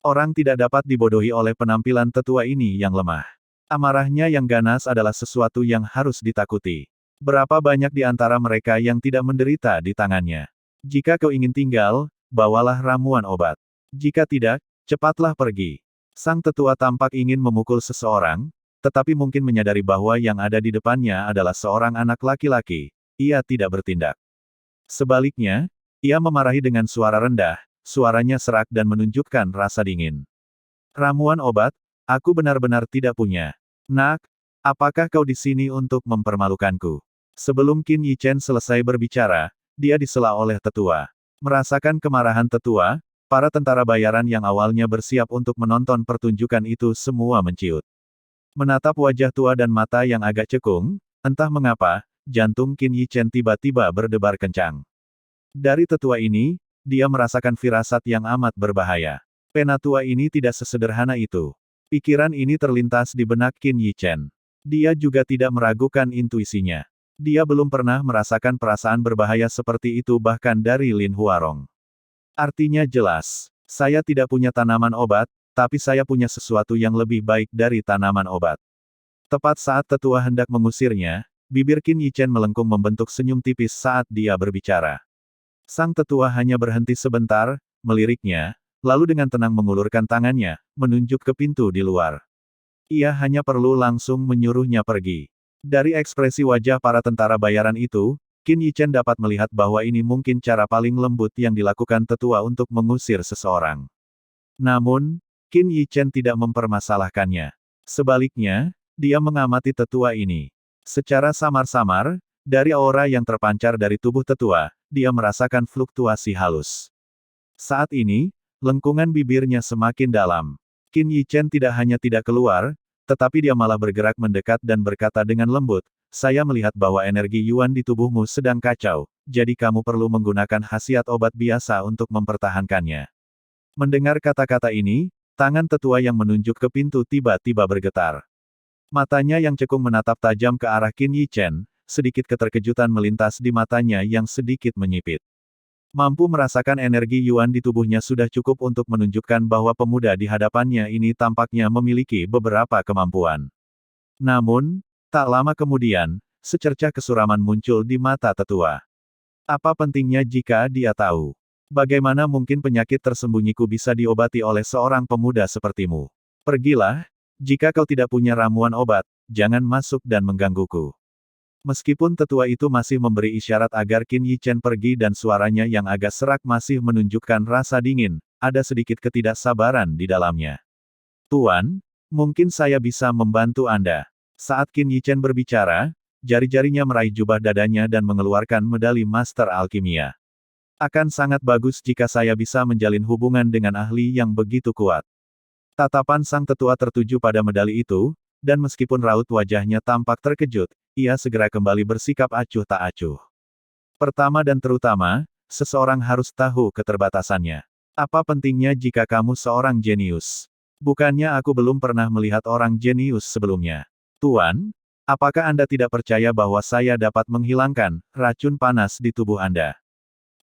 Orang tidak dapat dibodohi oleh penampilan tetua ini yang lemah. Amarahnya yang ganas adalah sesuatu yang harus ditakuti. Berapa banyak di antara mereka yang tidak menderita di tangannya? Jika kau ingin tinggal, bawalah ramuan obat. Jika tidak, cepatlah pergi. Sang tetua tampak ingin memukul seseorang, tetapi mungkin menyadari bahwa yang ada di depannya adalah seorang anak laki-laki. Ia tidak bertindak. Sebaliknya, ia memarahi dengan suara rendah, suaranya serak dan menunjukkan rasa dingin. Ramuan obat, aku benar-benar tidak punya. Nak, apakah kau di sini untuk mempermalukanku? Sebelum Qin Yichen selesai berbicara, dia disela oleh tetua. Merasakan kemarahan tetua, para tentara bayaran yang awalnya bersiap untuk menonton pertunjukan itu semua menciut. Menatap wajah tua dan mata yang agak cekung, entah mengapa, jantung Qin Yichen tiba-tiba berdebar kencang. Dari tetua ini, dia merasakan firasat yang amat berbahaya. Penatua ini tidak sesederhana itu. Pikiran ini terlintas di benak Qin Yichen. Dia juga tidak meragukan intuisinya. Dia belum pernah merasakan perasaan berbahaya seperti itu bahkan dari Lin Huarong. Artinya jelas, saya tidak punya tanaman obat, tapi saya punya sesuatu yang lebih baik dari tanaman obat. Tepat saat tetua hendak mengusirnya, bibir Qin Yichen melengkung membentuk senyum tipis saat dia berbicara. Sang tetua hanya berhenti sebentar, meliriknya, lalu dengan tenang mengulurkan tangannya, menunjuk ke pintu di luar. Ia hanya perlu langsung menyuruhnya pergi. Dari ekspresi wajah para tentara bayaran itu, Qin Yichen dapat melihat bahwa ini mungkin cara paling lembut yang dilakukan tetua untuk mengusir seseorang. Namun, Qin Yichen tidak mempermasalahkannya. Sebaliknya, dia mengamati tetua ini. Secara samar-samar, dari aura yang terpancar dari tubuh tetua, dia merasakan fluktuasi halus. Saat ini, lengkungan bibirnya semakin dalam. Qin Yichen tidak hanya tidak keluar, tetapi dia malah bergerak mendekat dan berkata dengan lembut, saya melihat bahwa energi Yuan di tubuhmu sedang kacau, jadi kamu perlu menggunakan khasiat obat biasa untuk mempertahankannya. Mendengar kata-kata ini, tangan tetua yang menunjuk ke pintu tiba-tiba bergetar. Matanya yang cekung menatap tajam ke arah Qin Yichen, sedikit keterkejutan melintas di matanya yang sedikit menyipit. Mampu merasakan energi Yuan di tubuhnya sudah cukup untuk menunjukkan bahwa pemuda di hadapannya ini tampaknya memiliki beberapa kemampuan. Namun, tak lama kemudian, secercah kesuraman muncul di mata tetua. Apa pentingnya jika dia tahu? Bagaimana mungkin penyakit tersembunyiku bisa diobati oleh seorang pemuda sepertimu? Pergilah, jika kau tidak punya ramuan obat, jangan masuk dan menggangguku. Meskipun tetua itu masih memberi isyarat agar Qin Yichen pergi dan suaranya yang agak serak masih menunjukkan rasa dingin, ada sedikit ketidaksabaran di dalamnya. Tuan, mungkin saya bisa membantu Anda. Saat Qin Yichen berbicara, jari-jarinya meraih jubah dadanya dan mengeluarkan medali Master Alkimia. Akan sangat bagus jika saya bisa menjalin hubungan dengan ahli yang begitu kuat. Tatapan sang tetua tertuju pada medali itu, dan meskipun raut wajahnya tampak terkejut, ia segera kembali bersikap acuh tak acuh. Pertama dan terutama, seseorang harus tahu keterbatasannya. Apa pentingnya jika kamu seorang jenius? Bukannya aku belum pernah melihat orang jenius sebelumnya. Tuan, apakah Anda tidak percaya bahwa saya dapat menghilangkan racun panas di tubuh Anda?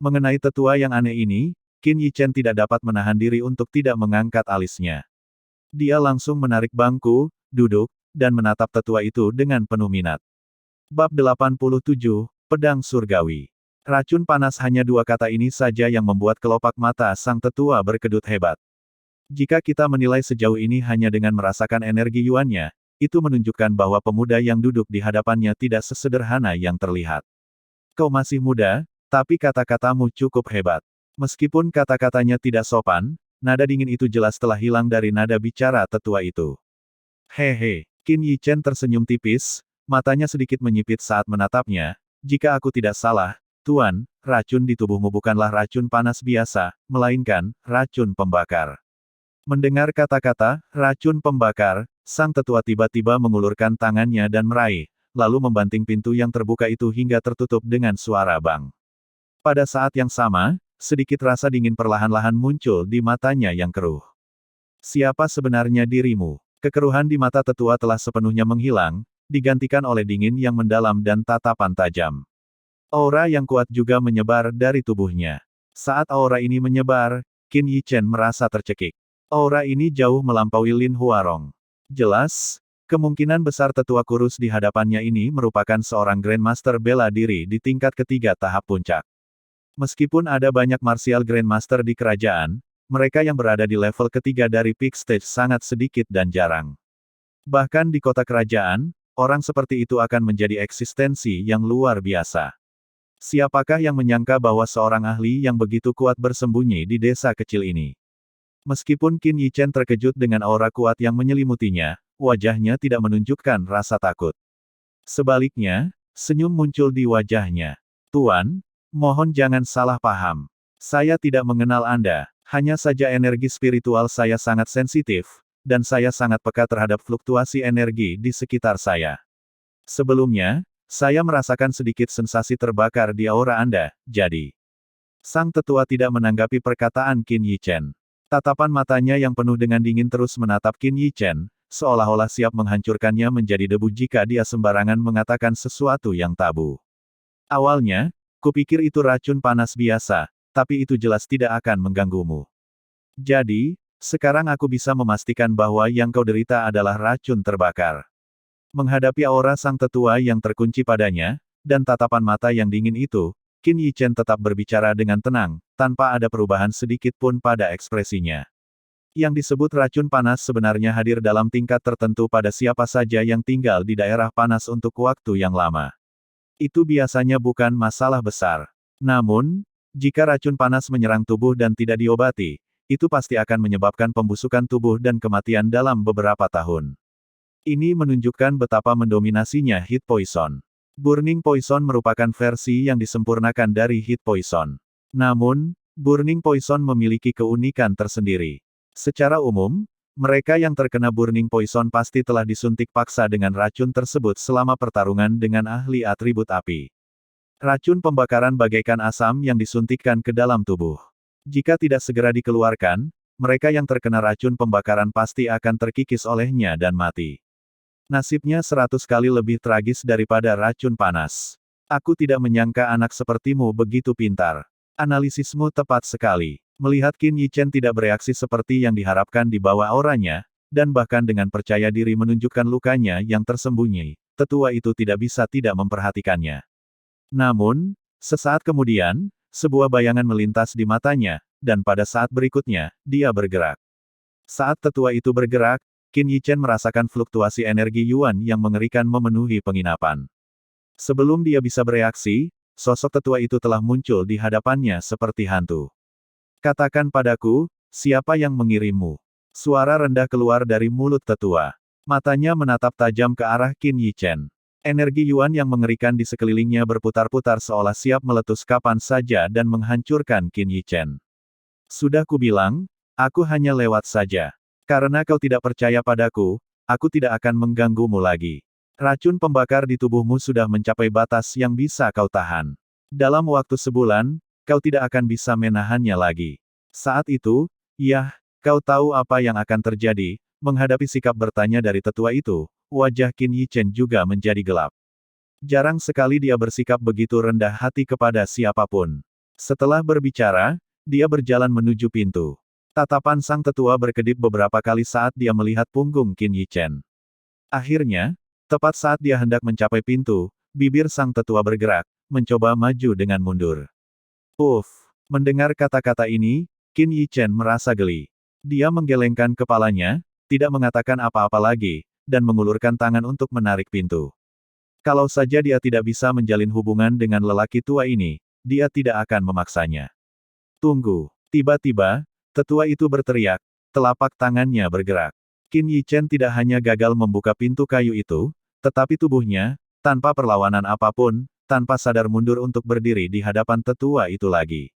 Mengenai tetua yang aneh ini, Qin Yichen tidak dapat menahan diri untuk tidak mengangkat alisnya. Dia langsung menarik bangku, duduk, dan menatap tetua itu dengan penuh minat. Bab 87, Pedang Surgawi. Racun panas hanya dua kata ini saja yang membuat kelopak mata sang tetua berkedut hebat. Jika kita menilai sejauh ini hanya dengan merasakan energi Yuannya, itu menunjukkan bahwa pemuda yang duduk di hadapannya tidak sesederhana yang terlihat. Kau masih muda, tapi kata-katamu cukup hebat. Meskipun kata-katanya tidak sopan, nada dingin itu jelas telah hilang dari nada bicara tetua itu. Hehe, Qin Yichen tersenyum tipis, matanya sedikit menyipit saat menatapnya. Jika aku tidak salah, Tuan, racun di tubuhmu bukanlah racun panas biasa, melainkan racun pembakar. Mendengar kata-kata racun pembakar, sang tetua tiba-tiba mengulurkan tangannya dan meraih, lalu membanting pintu yang terbuka itu hingga tertutup dengan suara bang. Pada saat yang sama, sedikit rasa dingin perlahan-lahan muncul di matanya yang keruh. Siapa sebenarnya dirimu? Kekeruhan di mata tetua telah sepenuhnya menghilang, digantikan oleh dingin yang mendalam dan tatapan tajam. Aura yang kuat juga menyebar dari tubuhnya. Saat aura ini menyebar, Qin Yichen merasa tercekik. Aura ini jauh melampaui Lin Huarong. Jelas, kemungkinan besar tetua kurus di hadapannya ini merupakan seorang Grandmaster bela diri di tingkat ketiga tahap puncak. Meskipun ada banyak martial Grandmaster di kerajaan, mereka yang berada di level ketiga dari peak stage sangat sedikit dan jarang. Bahkan di kota kerajaan, orang seperti itu akan menjadi eksistensi yang luar biasa. Siapakah yang menyangka bahwa seorang ahli yang begitu kuat bersembunyi di desa kecil ini? Meskipun Qin Yichen terkejut dengan aura kuat yang menyelimutinya, wajahnya tidak menunjukkan rasa takut. Sebaliknya, senyum muncul di wajahnya. Tuan, mohon jangan salah paham. Saya tidak mengenal Anda, hanya saja energi spiritual saya sangat sensitif, dan saya sangat peka terhadap fluktuasi energi di sekitar saya. Sebelumnya, saya merasakan sedikit sensasi terbakar di aura Anda, jadi. Sang tetua tidak menanggapi perkataan Qin Yichen. Tatapan matanya yang penuh dengan dingin terus menatap Qin Yichen, seolah-olah siap menghancurkannya menjadi debu jika dia sembarangan mengatakan sesuatu yang tabu. Awalnya, kupikir itu racun panas biasa, tapi itu jelas tidak akan mengganggumu. Jadi, sekarang aku bisa memastikan bahwa yang kau derita adalah racun terbakar. Menghadapi aura sang tetua yang terkunci padanya, dan tatapan mata yang dingin itu, Qin Yichen tetap berbicara dengan tenang, tanpa ada perubahan sedikit pun pada ekspresinya. Yang disebut racun panas sebenarnya hadir dalam tingkat tertentu pada siapa saja yang tinggal di daerah panas untuk waktu yang lama. Itu biasanya bukan masalah besar. Namun, jika racun panas menyerang tubuh dan tidak diobati, itu pasti akan menyebabkan pembusukan tubuh dan kematian dalam beberapa tahun. Ini menunjukkan betapa mendominasinya Heat Poison. Burning Poison merupakan versi yang disempurnakan dari Heat Poison. Namun, Burning Poison memiliki keunikan tersendiri. Secara umum, mereka yang terkena Burning Poison pasti telah disuntik paksa dengan racun tersebut selama pertarungan dengan ahli atribut api. Racun pembakaran bagaikan asam yang disuntikkan ke dalam tubuh. Jika tidak segera dikeluarkan, mereka yang terkena racun pembakaran pasti akan terkikis olehnya dan mati. Nasibnya 100 kali lebih tragis daripada racun panas. Aku tidak menyangka anak sepertimu begitu pintar. Analisismu tepat sekali. Melihat Qin Yichen tidak bereaksi seperti yang diharapkan di bawah auranya, dan bahkan dengan percaya diri menunjukkan lukanya yang tersembunyi, tetua itu tidak bisa tidak memperhatikannya. Namun, sesaat kemudian, sebuah bayangan melintas di matanya, dan pada saat berikutnya, dia bergerak. Saat tetua itu bergerak, Qin Yichen merasakan fluktuasi energi Yuan yang mengerikan memenuhi penginapan. Sebelum dia bisa bereaksi, sosok tetua itu telah muncul di hadapannya seperti hantu. Katakan padaku, siapa yang mengirimmu? Suara rendah keluar dari mulut tetua. Matanya menatap tajam ke arah Qin Yichen. Energi Yuan yang mengerikan di sekelilingnya berputar-putar seolah siap meletus kapan saja dan menghancurkan Qin Yichen. Sudah kubilang, aku hanya lewat saja. Karena kau tidak percaya padaku, aku tidak akan mengganggumu lagi. Racun pembakar di tubuhmu sudah mencapai batas yang bisa kau tahan. Dalam waktu sebulan, kau tidak akan bisa menahannya lagi. Saat itu, yah, kau tahu apa yang akan terjadi. Menghadapi sikap bertanya dari tetua itu, wajah Qin Yichen juga menjadi gelap. Jarang sekali dia bersikap begitu rendah hati kepada siapapun. Setelah berbicara, dia berjalan menuju pintu. Tatapan sang tetua berkedip beberapa kali saat dia melihat punggung Qin Yichen. Akhirnya, tepat saat dia hendak mencapai pintu, bibir sang tetua bergerak, mencoba maju dengan mundur. Mendengar kata-kata ini, Qin Yichen merasa geli. Dia menggelengkan kepalanya, tidak mengatakan apa-apa lagi, dan mengulurkan tangan untuk menarik pintu. Kalau saja dia tidak bisa menjalin hubungan dengan lelaki tua ini, dia tidak akan memaksanya. Tunggu. Tiba-tiba, tetua itu berteriak, telapak tangannya bergerak. Qin Yichen tidak hanya gagal membuka pintu kayu itu, tetapi tubuhnya, tanpa perlawanan apapun, tanpa sadar mundur untuk berdiri di hadapan tetua itu lagi.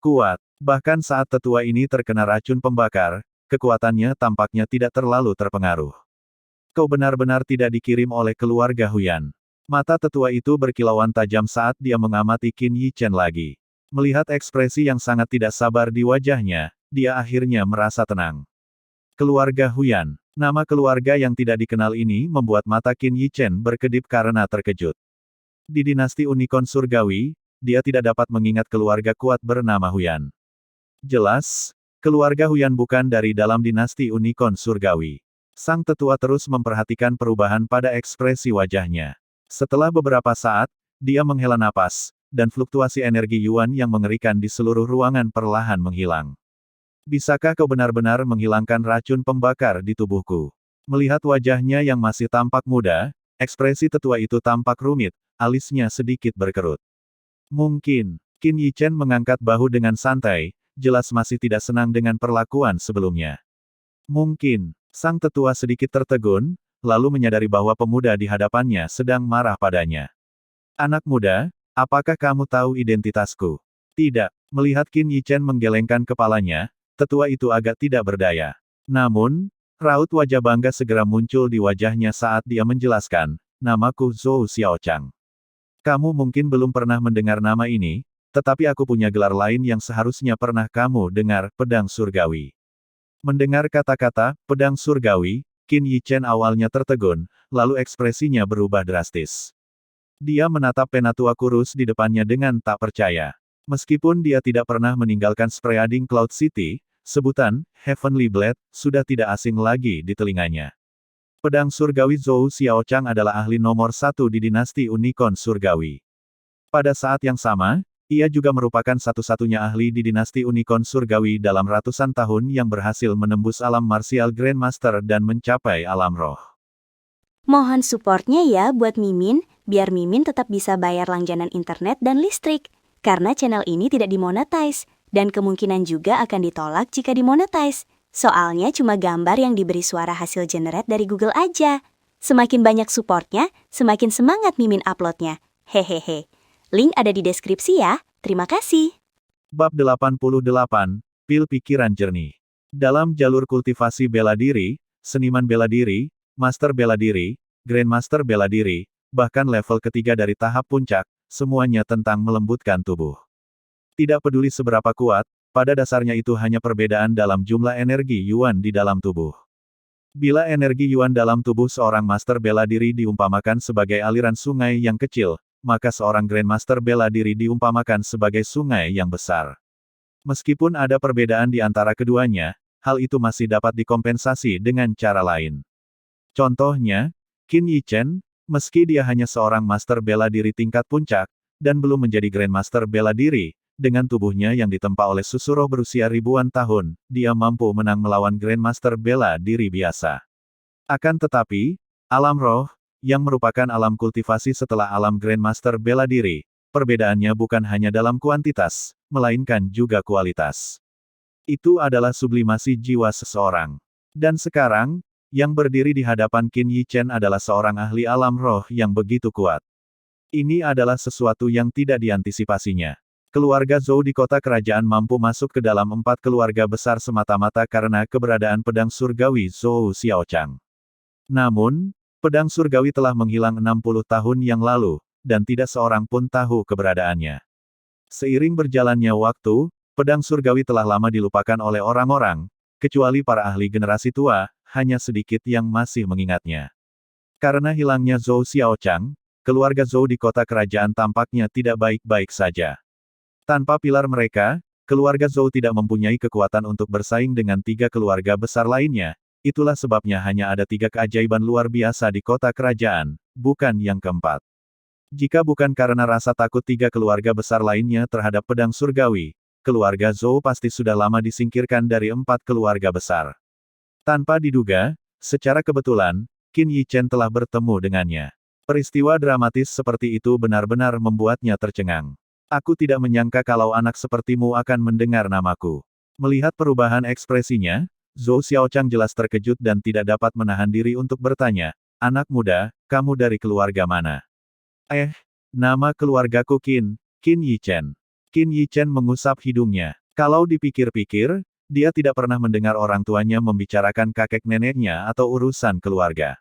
Kuat. Bahkan saat tetua ini terkena racun pembakar, kekuatannya tampaknya tidak terlalu terpengaruh. Kau benar-benar tidak dikirim oleh keluarga Huyan. Mata tetua itu berkilauan tajam saat dia mengamati Qin Yichen lagi. Melihat ekspresi yang sangat tidak sabar di wajahnya, dia akhirnya merasa tenang. Keluarga Huyan. Nama keluarga yang tidak dikenal ini membuat mata Qin Yichen berkedip karena terkejut. Di dinasti Unicorn Surgawi, dia tidak dapat mengingat keluarga kuat bernama Huyan. Jelas, keluarga Huyan bukan dari dalam dinasti Unicorn Surgawi. Sang tetua terus memperhatikan perubahan pada ekspresi wajahnya. Setelah beberapa saat, dia menghela napas, dan fluktuasi energi Yuan yang mengerikan di seluruh ruangan perlahan menghilang. Bisakah kau benar-benar menghilangkan racun pembakar di tubuhku? Melihat wajahnya yang masih tampak muda, ekspresi tetua itu tampak rumit, alisnya sedikit berkerut. Mungkin, Qin Yichen mengangkat bahu dengan santai, jelas masih tidak senang dengan perlakuan sebelumnya. Mungkin, sang tetua sedikit tertegun, lalu menyadari bahwa pemuda di hadapannya sedang marah padanya. Anak muda, apakah kamu tahu identitasku? Tidak. Melihat Qin Yichen menggelengkan kepalanya, tetua itu agak tidak berdaya. Namun, raut wajah bangga segera muncul di wajahnya saat dia menjelaskan, namaku Zhou Xiaochang. Kamu mungkin belum pernah mendengar nama ini, tetapi aku punya gelar lain yang seharusnya pernah kamu dengar, Pedang Surgawi. Mendengar kata-kata, Pedang Surgawi, Qin Yichen awalnya tertegun, lalu ekspresinya berubah drastis. Dia menatap penatua kurus di depannya dengan tak percaya. Meskipun dia tidak pernah meninggalkan Spreading Cloud City, sebutan Heavenly Blade sudah tidak asing lagi di telinganya. Pedang Surgawi Zhou Xiaochang adalah ahli nomor 1 di dinasti Unicorn Surgawi. Pada saat yang sama, ia juga merupakan satu-satunya ahli di dinasti Unicorn Surgawi dalam ratusan tahun yang berhasil menembus alam martial Grandmaster dan mencapai alam roh. Mohon supportnya ya buat Mimin, biar Mimin tetap bisa bayar langganan internet dan listrik. Karena channel ini tidak dimonetize, dan kemungkinan juga akan ditolak jika dimonetize. Soalnya cuma gambar yang diberi suara hasil generate dari Google aja. Semakin banyak supportnya, semakin semangat Mimin uploadnya. Hehehe. Link ada di deskripsi ya. Terima kasih. Bab 88, Pil Pikiran Jernih. Dalam jalur kultivasi bela diri, seniman bela diri, master bela diri, grandmaster bela diri, bahkan level ketiga dari tahap puncak, semuanya tentang melembutkan tubuh. Tidak peduli seberapa kuat, pada dasarnya itu hanya perbedaan dalam jumlah energi Yuan di dalam tubuh. Bila energi Yuan dalam tubuh seorang master bela diri diumpamakan sebagai aliran sungai yang kecil, maka seorang grandmaster bela diri diumpamakan sebagai sungai yang besar. Meskipun ada perbedaan di antara keduanya, hal itu masih dapat dikompensasi dengan cara lain. Contohnya, Qin Yichen, meski dia hanya seorang master bela diri tingkat puncak, dan belum menjadi grandmaster bela diri, dengan tubuhnya yang ditempa oleh susuroh berusia ribuan tahun, dia mampu menang melawan grandmaster bela diri biasa. Akan tetapi, alam roh, yang merupakan alam kultivasi setelah alam grandmaster bela diri, perbedaannya bukan hanya dalam kuantitas, melainkan juga kualitas. Itu adalah sublimasi jiwa seseorang. Dan sekarang, yang berdiri di hadapan Qin Yichen adalah seorang ahli alam roh yang begitu kuat. Ini adalah sesuatu yang tidak diantisipasinya. Keluarga Zhou di kota kerajaan mampu masuk ke dalam 4 keluarga besar semata-mata karena keberadaan pedang surgawi Zhou Xiaochang. Namun, pedang surgawi telah menghilang 60 tahun yang lalu, dan tidak seorang pun tahu keberadaannya. Seiring berjalannya waktu, pedang surgawi telah lama dilupakan oleh orang-orang, kecuali para ahli generasi tua, hanya sedikit yang masih mengingatnya. Karena hilangnya Zhou Xiaochang, keluarga Zhou di kota kerajaan tampaknya tidak baik-baik saja. Tanpa pilar mereka, keluarga Zhou tidak mempunyai kekuatan untuk bersaing dengan 3 keluarga besar lainnya, itulah sebabnya hanya ada 3 keajaiban luar biasa di kota kerajaan, bukan yang keempat. Jika bukan karena rasa takut 3 keluarga besar lainnya terhadap pedang surgawi, keluarga Zhou pasti sudah lama disingkirkan dari 4 keluarga besar. Tanpa diduga, secara kebetulan, Qin Yichen telah bertemu dengannya. Peristiwa dramatis seperti itu benar-benar membuatnya tercengang. Aku tidak menyangka kalau anak sepertimu akan mendengar namaku. Melihat perubahan ekspresinya, Zhou Xiaochang jelas terkejut dan tidak dapat menahan diri untuk bertanya, anak muda, kamu dari keluarga mana? Nama keluargaku Qin Yichen. Qin Yichen mengusap hidungnya. Kalau dipikir-pikir, dia tidak pernah mendengar orang tuanya membicarakan kakek neneknya atau urusan keluarga.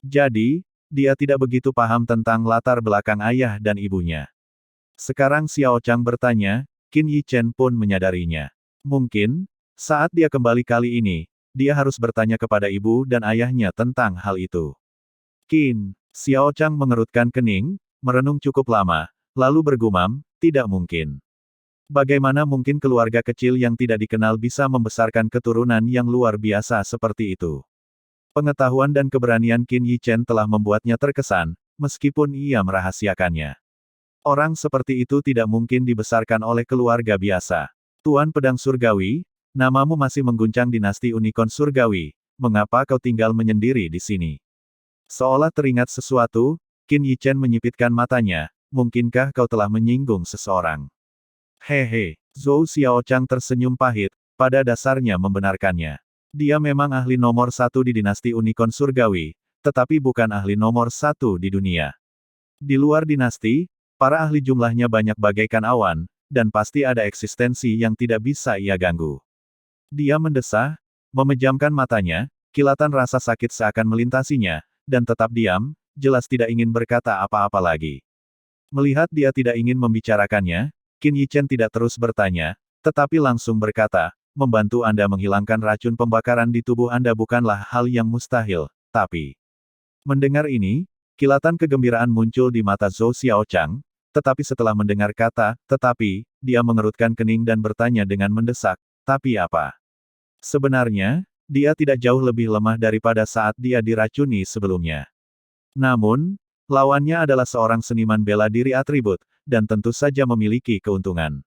Jadi, dia tidak begitu paham tentang latar belakang ayah dan ibunya. Sekarang Xiao Chang bertanya, Qin Yichen pun menyadarinya. Mungkin, saat dia kembali kali ini, dia harus bertanya kepada ibu dan ayahnya tentang hal itu. Xiao Chang mengerutkan kening, merenung cukup lama, lalu bergumam, tidak mungkin. Bagaimana mungkin keluarga kecil yang tidak dikenal bisa membesarkan keturunan yang luar biasa seperti itu? Pengetahuan dan keberanian Qin Yichen telah membuatnya terkesan, meskipun ia merahasiakannya. Orang seperti itu tidak mungkin dibesarkan oleh keluarga biasa. Tuan Pedang Surgawi, namamu masih mengguncang dinasti Unicorn Surgawi, mengapa kau tinggal menyendiri di sini? Seolah teringat sesuatu, Qin Yichen menyipitkan matanya, mungkinkah kau telah menyinggung seseorang? Hehe, Zhou Xiaochang tersenyum pahit, pada dasarnya membenarkannya. Dia memang ahli nomor satu di dinasti Unicorn Surgawi, tetapi bukan ahli nomor satu di dunia. Di luar dinasti, para ahli jumlahnya banyak bagaikan awan, dan pasti ada eksistensi yang tidak bisa ia ganggu. Dia mendesah, memejamkan matanya, kilatan rasa sakit seakan melintasinya, dan tetap diam, jelas tidak ingin berkata apa-apa lagi. Melihat dia tidak ingin membicarakannya, Qin Yichen tidak terus bertanya, tetapi langsung berkata, membantu Anda menghilangkan racun pembakaran di tubuh Anda bukanlah hal yang mustahil, tapi... Mendengar ini, kilatan kegembiraan muncul di mata Zhou Xiaochang, tetapi setelah mendengar kata, tetapi, dia mengerutkan kening dan bertanya dengan mendesak, tapi apa? Sebenarnya, dia tidak jauh lebih lemah daripada saat dia diracuni sebelumnya. Namun, lawannya adalah seorang seniman bela diri atribut, dan tentu saja memiliki keuntungan.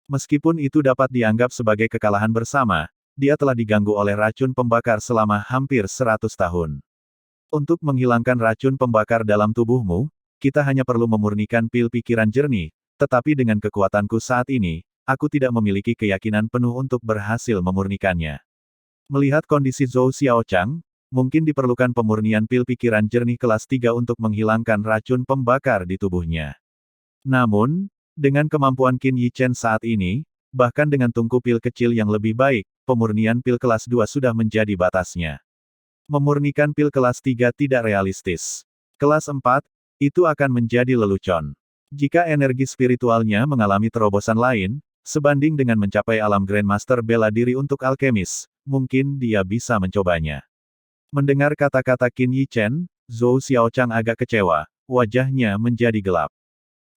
Meskipun itu dapat dianggap sebagai kekalahan bersama, dia telah diganggu oleh racun pembakar selama hampir 100 tahun. Untuk menghilangkan racun pembakar dalam tubuhmu, kita hanya perlu memurnikan pil pikiran jernih, tetapi dengan kekuatanku saat ini, aku tidak memiliki keyakinan penuh untuk berhasil memurnikannya. Melihat kondisi Zhou Xiaochang, mungkin diperlukan pemurnian pil pikiran jernih kelas 3 untuk menghilangkan racun pembakar di tubuhnya. Namun, dengan kemampuan Qin Yichen saat ini, bahkan dengan tungku pil kecil yang lebih baik, pemurnian pil kelas 2 sudah menjadi batasnya. Memurnikan pil kelas 3 tidak realistis. Kelas 4, itu akan menjadi lelucon. Jika energi spiritualnya mengalami terobosan lain, sebanding dengan mencapai alam Grandmaster bela diri untuk alkemis, mungkin dia bisa mencobanya. Mendengar kata-kata Qin Yichen, Zhou Xiaochang agak kecewa, wajahnya menjadi gelap.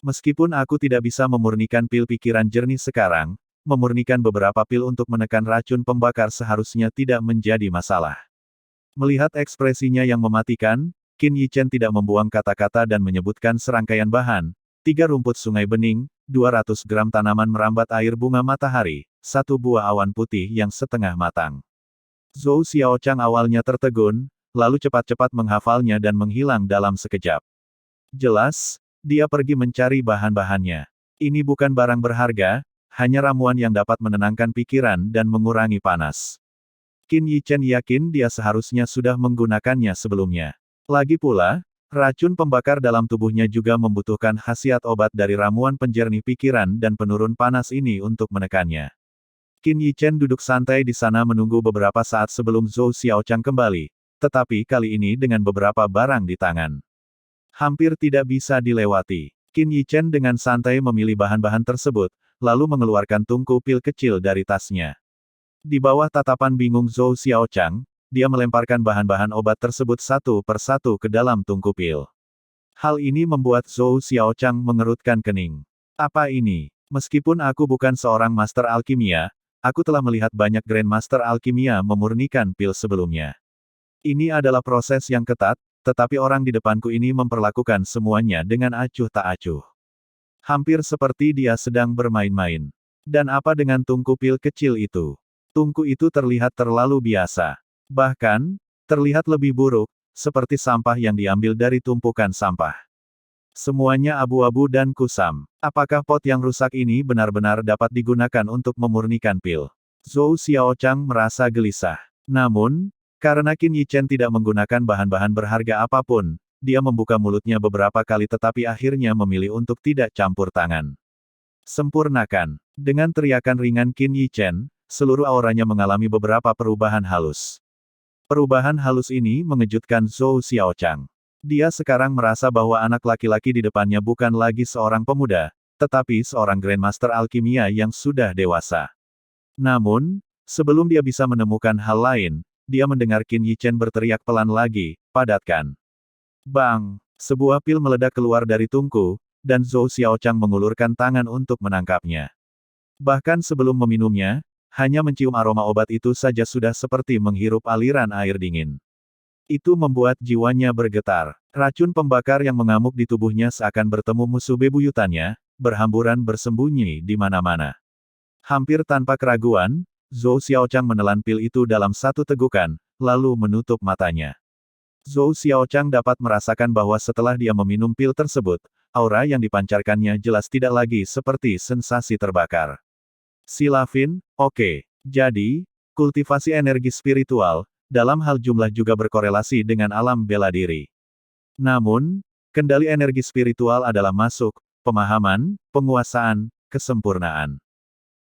Meskipun aku tidak bisa memurnikan pil pikiran jernih sekarang, memurnikan beberapa pil untuk menekan racun pembakar seharusnya tidak menjadi masalah. Melihat ekspresinya yang mematikan, Qin Yichen tidak membuang kata-kata dan menyebutkan serangkaian bahan, 3 rumput sungai bening, 200 gram tanaman merambat air bunga matahari, 1 buah awan putih yang setengah matang. Zhou Xiaochang awalnya tertegun, lalu cepat-cepat menghafalnya dan menghilang dalam sekejap. Jelas, dia pergi mencari bahan-bahannya. Ini bukan barang berharga, hanya ramuan yang dapat menenangkan pikiran dan mengurangi panas. Qin Yichen yakin dia seharusnya sudah menggunakannya sebelumnya. Lagi pula, racun pembakar dalam tubuhnya juga membutuhkan khasiat obat dari ramuan penjernih pikiran dan penurun panas ini untuk menekannya. Qin Yichen duduk santai di sana menunggu beberapa saat sebelum Zhou Xiaochang kembali, tetapi kali ini dengan beberapa barang di tangan. Hampir tidak bisa dilewati. Qin Yichen dengan santai memilih bahan-bahan tersebut, lalu mengeluarkan tungku pil kecil dari tasnya. Di bawah tatapan bingung Zhou Xiaochang, dia melemparkan bahan-bahan obat tersebut satu persatu ke dalam tungku pil. Hal ini membuat Zhou Xiaochang mengerutkan kening. Apa ini? Meskipun aku bukan seorang master alkimia, aku telah melihat banyak Grandmaster alkimia memurnikan pil sebelumnya. Ini adalah proses yang ketat, tetapi orang di depanku ini memperlakukan semuanya dengan acuh tak acuh. Hampir seperti dia sedang bermain-main. Dan apa dengan tungku pil kecil itu? Tungku itu terlihat terlalu biasa. Bahkan, terlihat lebih buruk, seperti sampah yang diambil dari tumpukan sampah. Semuanya abu-abu dan kusam. Apakah pot yang rusak ini benar-benar dapat digunakan untuk memurnikan pil? Zhou Xiaochang merasa gelisah. Namun, karena Qin Yichen tidak menggunakan bahan-bahan berharga apapun, dia membuka mulutnya beberapa kali tetapi akhirnya memilih untuk tidak campur tangan. Sempurnakan. Dengan teriakan ringan Qin Yichen, seluruh auranya mengalami beberapa perubahan halus. Perubahan halus ini mengejutkan Zhou Xiaochang. Dia sekarang merasa bahwa anak laki-laki di depannya bukan lagi seorang pemuda, tetapi seorang Grandmaster alkimia yang sudah dewasa. Namun, sebelum dia bisa menemukan hal lain, dia mendengar Qin Yichen berteriak pelan lagi, padatkan. Bang! Sebuah pil meledak keluar dari tungku, dan Zhou Xiaochang mengulurkan tangan untuk menangkapnya. Bahkan sebelum meminumnya, hanya mencium aroma obat itu saja sudah seperti menghirup aliran air dingin. Itu membuat jiwanya bergetar. Racun pembakar yang mengamuk di tubuhnya seakan bertemu musuh bebuyutannya, berhamburan bersembunyi di mana-mana. Hampir tanpa keraguan, Zhou Xiaochang menelan pil itu dalam satu tegukan, lalu menutup matanya. Zhou Xiaochang dapat merasakan bahwa setelah dia meminum pil tersebut, aura yang dipancarkannya jelas tidak lagi seperti sensasi terbakar. Silafin, oke. Jadi, kultivasi energi spiritual, dalam hal jumlah juga berkorelasi dengan alam bela diri. Namun, kendali energi spiritual adalah masuk, pemahaman, penguasaan, kesempurnaan.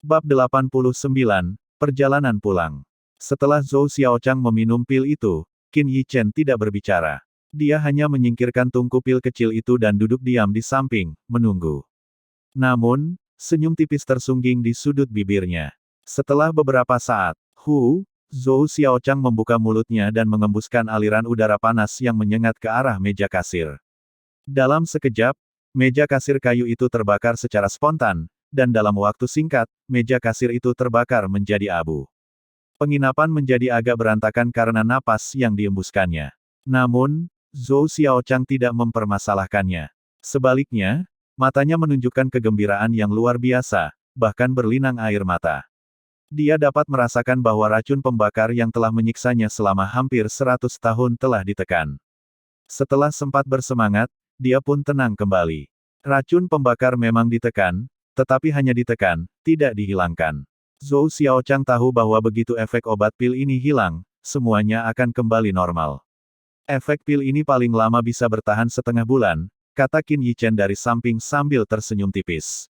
Bab 89, Perjalanan Pulang. Setelah Zhou Xiaochang meminum pil itu, Qin Yichen tidak berbicara. Dia hanya menyingkirkan tungku pil kecil itu dan duduk diam di samping, menunggu. Namun, senyum tipis tersungging di sudut bibirnya. Setelah beberapa saat, Zhou Xiaochang membuka mulutnya dan mengembuskan aliran udara panas yang menyengat ke arah meja kasir. Dalam sekejap, meja kasir kayu itu terbakar secara spontan, dan dalam waktu singkat, meja kasir itu terbakar menjadi abu. Penginapan menjadi agak berantakan karena napas yang diembuskannya. Namun, Zhou Xiaochang tidak mempermasalahkannya. Sebaliknya, matanya menunjukkan kegembiraan yang luar biasa, bahkan berlinang air mata. Dia dapat merasakan bahwa racun pembakar yang telah menyiksanya selama hampir 100 tahun telah ditekan. Setelah sempat bersemangat, dia pun tenang kembali. Racun pembakar memang ditekan, tetapi hanya ditekan, tidak dihilangkan. Zhou Xiaochang tahu bahwa begitu efek obat pil ini hilang, semuanya akan kembali normal. Efek pil ini paling lama bisa bertahan setengah bulan, kata Qin Yichen dari samping sambil tersenyum tipis.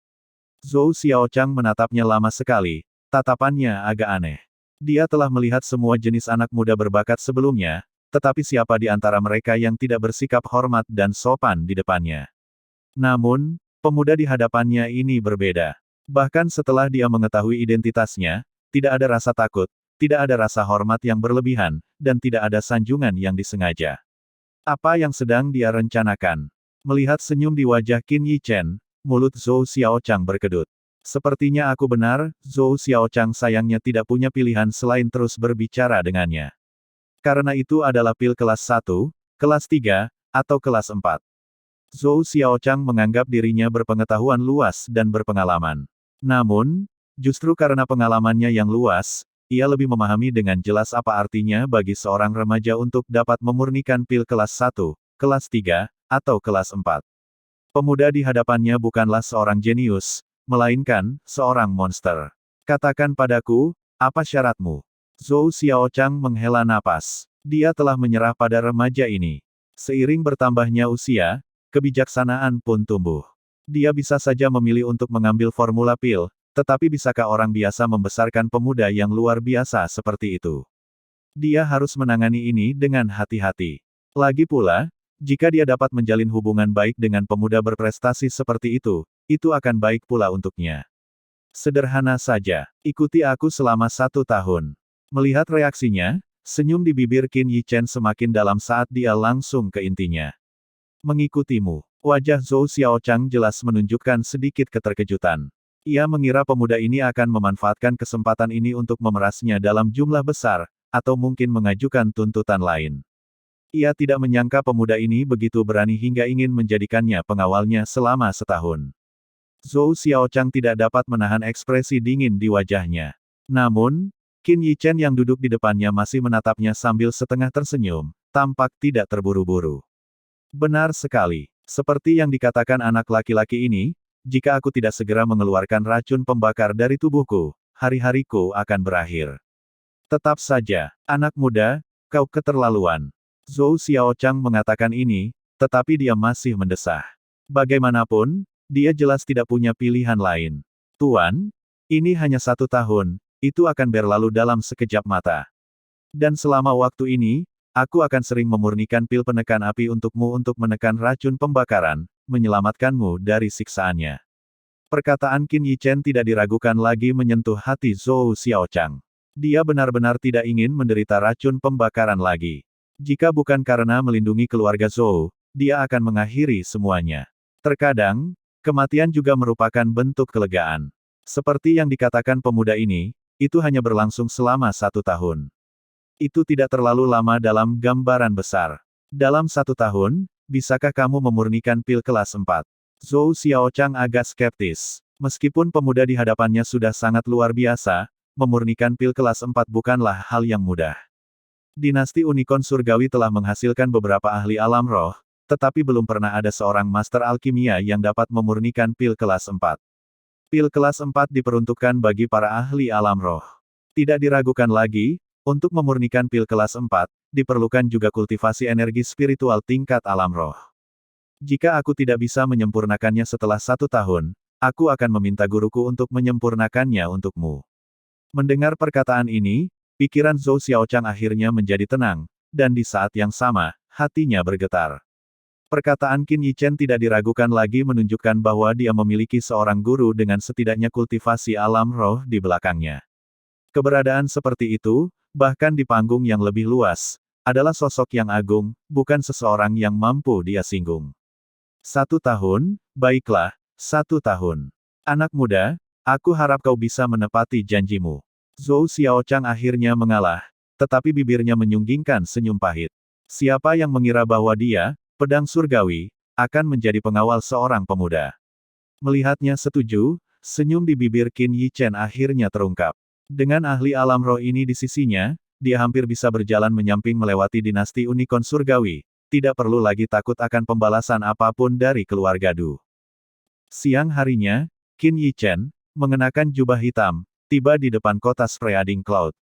Zhou Xiaochang menatapnya lama sekali, tatapannya agak aneh. Dia telah melihat semua jenis anak muda berbakat sebelumnya, tetapi siapa di antara mereka yang tidak bersikap hormat dan sopan di depannya? Namun, pemuda di hadapannya ini berbeda. Bahkan setelah dia mengetahui identitasnya, tidak ada rasa takut, tidak ada rasa hormat yang berlebihan, dan tidak ada sanjungan yang disengaja. Apa yang sedang dia rencanakan? Melihat senyum di wajah Qin Yichen, mulut Zhou Xiaochang berkedut. Sepertinya aku benar, Zhou Xiaochang sayangnya tidak punya pilihan selain terus berbicara dengannya. Karena itu adalah pil kelas 1, kelas 3, atau kelas 4. Zhou Xiaochang menganggap dirinya berpengetahuan luas dan berpengalaman. Namun, justru karena pengalamannya yang luas, ia lebih memahami dengan jelas apa artinya bagi seorang remaja untuk dapat memurnikan pil kelas 1, kelas 3, atau kelas 4. Pemuda di hadapannya bukanlah seorang jenius, melainkan seorang monster. Katakan padaku, apa syaratmu? Zhou Xiaochang menghela napas. Dia telah menyerah pada remaja ini. Seiring bertambahnya usia, kebijaksanaan pun tumbuh. Dia bisa saja memilih untuk mengambil formula pil, tetapi bisakah orang biasa membesarkan pemuda yang luar biasa seperti itu? Dia harus menangani ini dengan hati-hati. Lagi pula, jika dia dapat menjalin hubungan baik dengan pemuda berprestasi seperti itu akan baik pula untuknya. Sederhana saja, ikuti aku selama 1 tahun. Melihat reaksinya, senyum di bibir Qin Yichen semakin dalam saat dia langsung ke intinya. Mengikutimu. Wajah Zhou Xiaochang jelas menunjukkan sedikit keterkejutan. Ia mengira pemuda ini akan memanfaatkan kesempatan ini untuk memerasnya dalam jumlah besar, atau mungkin mengajukan tuntutan lain. Ia tidak menyangka pemuda ini begitu berani hingga ingin menjadikannya pengawalnya selama setahun. Zhou Xiaochang tidak dapat menahan ekspresi dingin di wajahnya. Namun, Qin Yichen yang duduk di depannya masih menatapnya sambil setengah tersenyum, tampak tidak terburu-buru. Benar sekali. Seperti yang dikatakan anak laki-laki ini, jika aku tidak segera mengeluarkan racun pembakar dari tubuhku, hari-hariku akan berakhir. Tetap saja, anak muda, kau keterlaluan. Zhou Xiaochang mengatakan ini, tetapi dia masih mendesah. Bagaimanapun, dia jelas tidak punya pilihan lain. Tuan, ini hanya 1 tahun, itu akan berlalu dalam sekejap mata. Dan selama waktu ini, aku akan sering memurnikan pil penekan api untukmu untuk menekan racun pembakaran, menyelamatkanmu dari siksaannya. Perkataan Qin Yichen tidak diragukan lagi menyentuh hati Zhou Xiaochang. Dia benar-benar tidak ingin menderita racun pembakaran lagi. Jika bukan karena melindungi keluarga Zhou, dia akan mengakhiri semuanya. Terkadang, kematian juga merupakan bentuk kelegaan. Seperti yang dikatakan pemuda ini, itu hanya berlangsung selama 1 tahun. Itu tidak terlalu lama dalam gambaran besar. Dalam 1 tahun, bisakah kamu memurnikan pil kelas 4? Zhou Xiaochang agak skeptis. Meskipun pemuda di hadapannya sudah sangat luar biasa, memurnikan pil kelas 4 bukanlah hal yang mudah. Dinasti Unicorn Surgawi telah menghasilkan beberapa ahli alam roh, tetapi belum pernah ada seorang master alkimia yang dapat memurnikan pil kelas 4. Pil kelas 4 diperuntukkan bagi para ahli alam roh. Tidak diragukan lagi, untuk memurnikan pil kelas 4, diperlukan juga kultivasi energi spiritual tingkat alam roh. Jika aku tidak bisa menyempurnakannya setelah 1 tahun, aku akan meminta guruku untuk menyempurnakannya untukmu. Mendengar perkataan ini, pikiran Zhou Xiaochang akhirnya menjadi tenang, dan di saat yang sama, hatinya bergetar. Perkataan Qin Yichen tidak diragukan lagi menunjukkan bahwa dia memiliki seorang guru dengan setidaknya kultivasi alam roh di belakangnya. Keberadaan seperti itu, bahkan di panggung yang lebih luas, adalah sosok yang agung, bukan seseorang yang mampu dia singgung. 1 tahun, baiklah, 1 tahun. Anak muda, aku harap kau bisa menepati janjimu. Zhou Xiaochang akhirnya mengalah, tetapi bibirnya menyunggingkan senyum pahit. Siapa yang mengira bahwa dia, pedang surgawi, akan menjadi pengawal seorang pemuda? Melihatnya setuju, senyum di bibir Qin Yichen akhirnya terungkap. Dengan ahli alam roh ini di sisinya, dia hampir bisa berjalan menyamping melewati dinasti Unicorn Surgawi, tidak perlu lagi takut akan pembalasan apapun dari keluarga Du. Siang harinya, Qin Yichen, mengenakan jubah hitam, tiba di depan kota Spreading Cloud.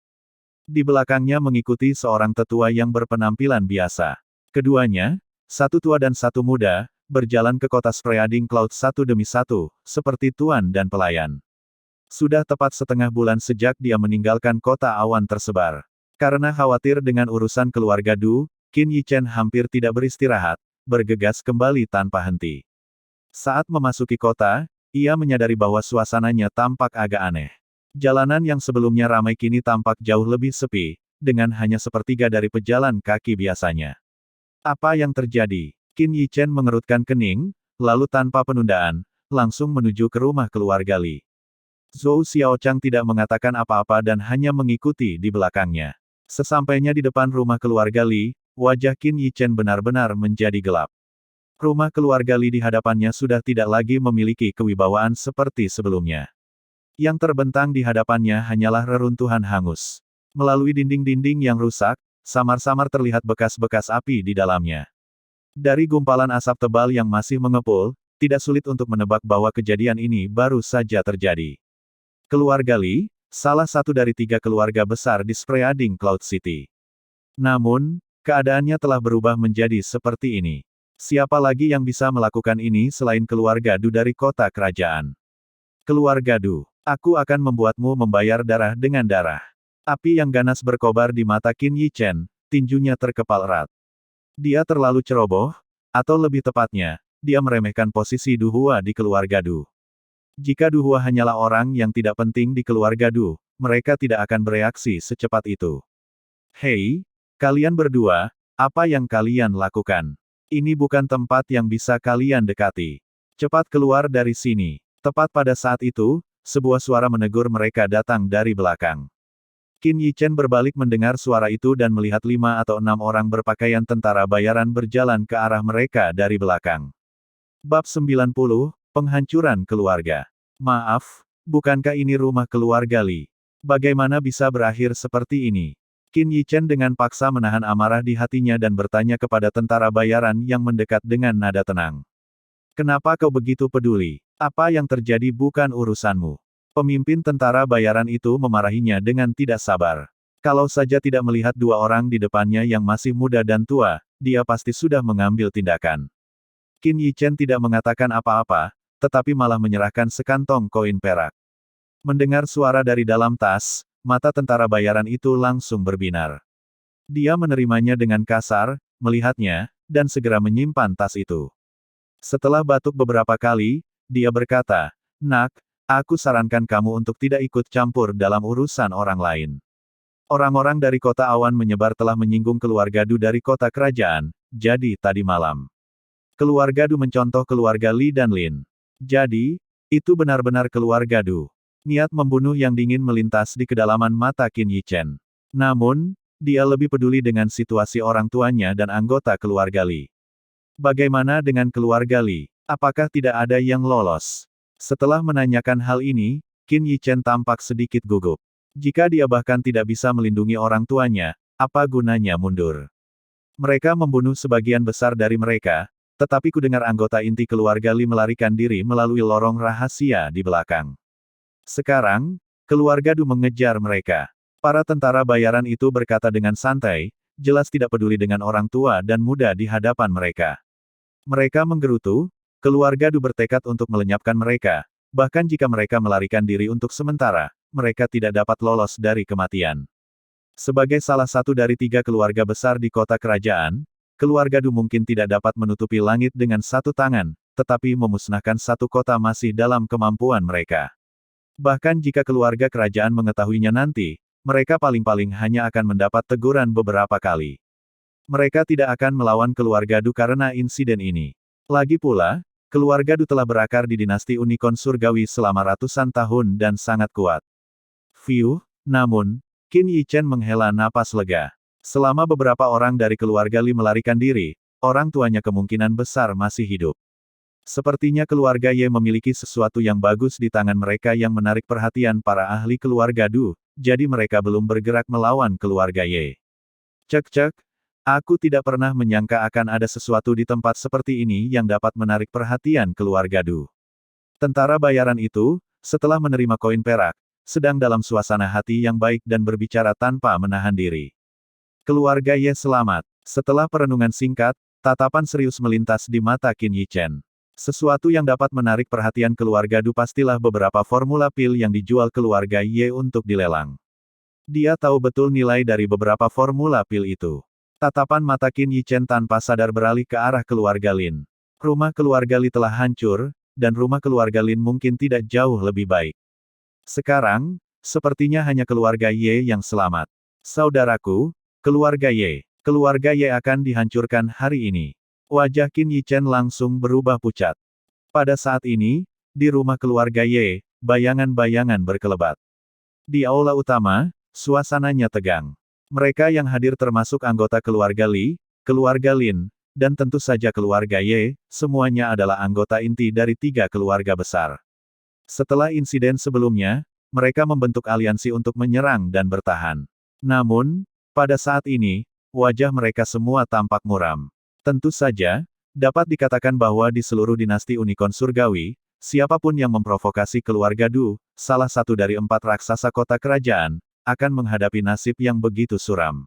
Di belakangnya mengikuti seorang tetua yang berpenampilan biasa. Keduanya, satu tua dan satu muda, berjalan ke kota Spreading Cloud satu demi satu, seperti tuan dan pelayan. Sudah tepat setengah bulan sejak dia meninggalkan kota awan tersebar. Karena khawatir dengan urusan keluarga Du, Qin Yichen hampir tidak beristirahat, bergegas kembali tanpa henti. Saat memasuki kota, ia menyadari bahwa suasananya tampak agak aneh. Jalanan yang sebelumnya ramai kini tampak jauh lebih sepi, dengan hanya sepertiga dari pejalan kaki biasanya. Apa yang terjadi? Qin Yichen mengerutkan kening, lalu tanpa penundaan, langsung menuju ke rumah keluarga Li. Zhou Xiaochang tidak mengatakan apa-apa dan hanya mengikuti di belakangnya. Sesampainya di depan rumah keluarga Li, wajah Qin Yichen benar-benar menjadi gelap. Rumah keluarga Li di hadapannya sudah tidak lagi memiliki kewibawaan seperti sebelumnya. Yang terbentang di hadapannya hanyalah reruntuhan hangus. Melalui dinding-dinding yang rusak, samar-samar terlihat bekas-bekas api di dalamnya. Dari gumpalan asap tebal yang masih mengepul, tidak sulit untuk menebak bahwa kejadian ini baru saja terjadi. Keluarga Li, salah satu dari 3 keluarga besar di Spreading Cloud City. Namun, keadaannya telah berubah menjadi seperti ini. Siapa lagi yang bisa melakukan ini selain keluarga Du dari kota kerajaan? Keluarga Du, aku akan membuatmu membayar darah dengan darah. Api yang ganas berkobar di mata Qin Yichen, tinjunya terkepal erat. Dia terlalu ceroboh, atau lebih tepatnya, dia meremehkan posisi Du Hua di keluarga Du. Jika Du Hua hanyalah orang yang tidak penting di keluarga Du, mereka tidak akan bereaksi secepat itu. Hei, kalian berdua, apa yang kalian lakukan? Ini bukan tempat yang bisa kalian dekati. Cepat keluar dari sini. Tepat pada saat itu, sebuah suara menegur mereka datang dari belakang. Qin Yichen berbalik mendengar suara itu dan melihat 5 atau 6 orang berpakaian tentara bayaran berjalan ke arah mereka dari belakang. Bab 90, Penghancuran Keluarga. Maaf, bukankah ini rumah keluarga Li? Bagaimana bisa berakhir seperti ini? Qin Yichen dengan paksa menahan amarah di hatinya dan bertanya kepada tentara bayaran yang mendekat dengan nada tenang. Kenapa kau begitu peduli? Apa yang terjadi bukan urusanmu. Pemimpin tentara bayaran itu memarahinya dengan tidak sabar. Kalau saja tidak melihat 2 orang di depannya yang masih muda dan tua, dia pasti sudah mengambil tindakan. Qin Yichen tidak mengatakan apa-apa, tetapi malah menyerahkan sekantong koin perak. Mendengar suara dari dalam tas, mata tentara bayaran itu langsung berbinar. Dia menerimanya dengan kasar, melihatnya, dan segera menyimpan tas itu. Setelah batuk beberapa kali, dia berkata, "Nak, aku sarankan kamu untuk tidak ikut campur dalam urusan orang lain. Orang-orang dari kota awan menyebar telah menyinggung keluarga Du dari kota kerajaan, jadi tadi malam Keluarga Du mencontoh keluarga Li dan Lin. Jadi, itu benar-benar keluarga Du. Niat membunuh yang dingin melintas di kedalaman mata Qin Yichen. Namun, dia lebih peduli dengan situasi orang tuanya dan anggota keluarga Li. Bagaimana dengan keluarga Li? Apakah tidak ada yang lolos? Setelah menanyakan hal ini, Qin Yichen tampak sedikit gugup. Jika dia bahkan tidak bisa melindungi orang tuanya, apa gunanya mundur? Mereka membunuh sebagian besar dari mereka, tetapi kudengar anggota inti keluarga Li melarikan diri melalui lorong rahasia di belakang. Sekarang, keluarga Du mengejar mereka. Para tentara bayaran itu berkata dengan santai, jelas tidak peduli dengan orang tua dan muda di hadapan mereka. Mereka menggerutu, keluarga Du bertekad untuk melenyapkan mereka, bahkan jika mereka melarikan diri untuk sementara, mereka tidak dapat lolos dari kematian. Sebagai salah satu dari 3 keluarga besar di kota kerajaan, keluarga Du mungkin tidak dapat menutupi langit dengan satu tangan, tetapi memusnahkan satu kota masih dalam kemampuan mereka. Bahkan jika keluarga kerajaan mengetahuinya nanti, mereka paling-paling hanya akan mendapat teguran beberapa kali. Mereka tidak akan melawan keluarga Du karena insiden ini. Lagi pula, keluarga Du telah berakar di dinasti Unicorn Surgawi selama ratusan tahun dan sangat kuat. Namun, Qin Yichen menghela napas lega. Selama beberapa orang dari keluarga Li melarikan diri, orang tuanya kemungkinan besar masih hidup. Sepertinya keluarga Ye memiliki sesuatu yang bagus di tangan mereka yang menarik perhatian para ahli keluarga Du, jadi mereka belum bergerak melawan keluarga Ye. Cek, aku tidak pernah menyangka akan ada sesuatu di tempat seperti ini yang dapat menarik perhatian keluarga Du. Tentara bayaran itu, setelah menerima koin perak, sedang dalam suasana hati yang baik dan berbicara tanpa menahan diri. Keluarga Ye selamat. Setelah perenungan singkat, tatapan serius melintas di mata Qin Yichen. Sesuatu yang dapat menarik perhatian keluarga Du pastilah beberapa formula pil yang dijual keluarga Ye untuk dilelang. Dia tahu betul nilai dari beberapa formula pil itu. Tatapan mata Qin Yichen tanpa sadar beralih ke arah keluarga Lin. Rumah keluarga Li telah hancur, dan rumah keluarga Lin mungkin tidak jauh lebih baik. Sekarang, sepertinya hanya keluarga Ye yang selamat. Saudaraku, keluarga Ye akan dihancurkan hari ini. Wajah Qin Yichen langsung berubah pucat. Pada saat ini, di rumah keluarga Ye, bayangan-bayangan berkelebat. Di aula utama, suasananya tegang. Mereka yang hadir termasuk anggota keluarga Li, keluarga Lin, dan tentu saja keluarga Ye, semuanya adalah anggota inti dari 3 keluarga besar. Setelah insiden sebelumnya, mereka membentuk aliansi untuk menyerang dan bertahan. Namun, pada saat ini, wajah mereka semua tampak muram. Tentu saja, dapat dikatakan bahwa di seluruh dinasti Unicorn Surgawi, siapapun yang memprovokasi keluarga Du, salah satu dari 4 raksasa kota kerajaan, akan menghadapi nasib yang begitu suram.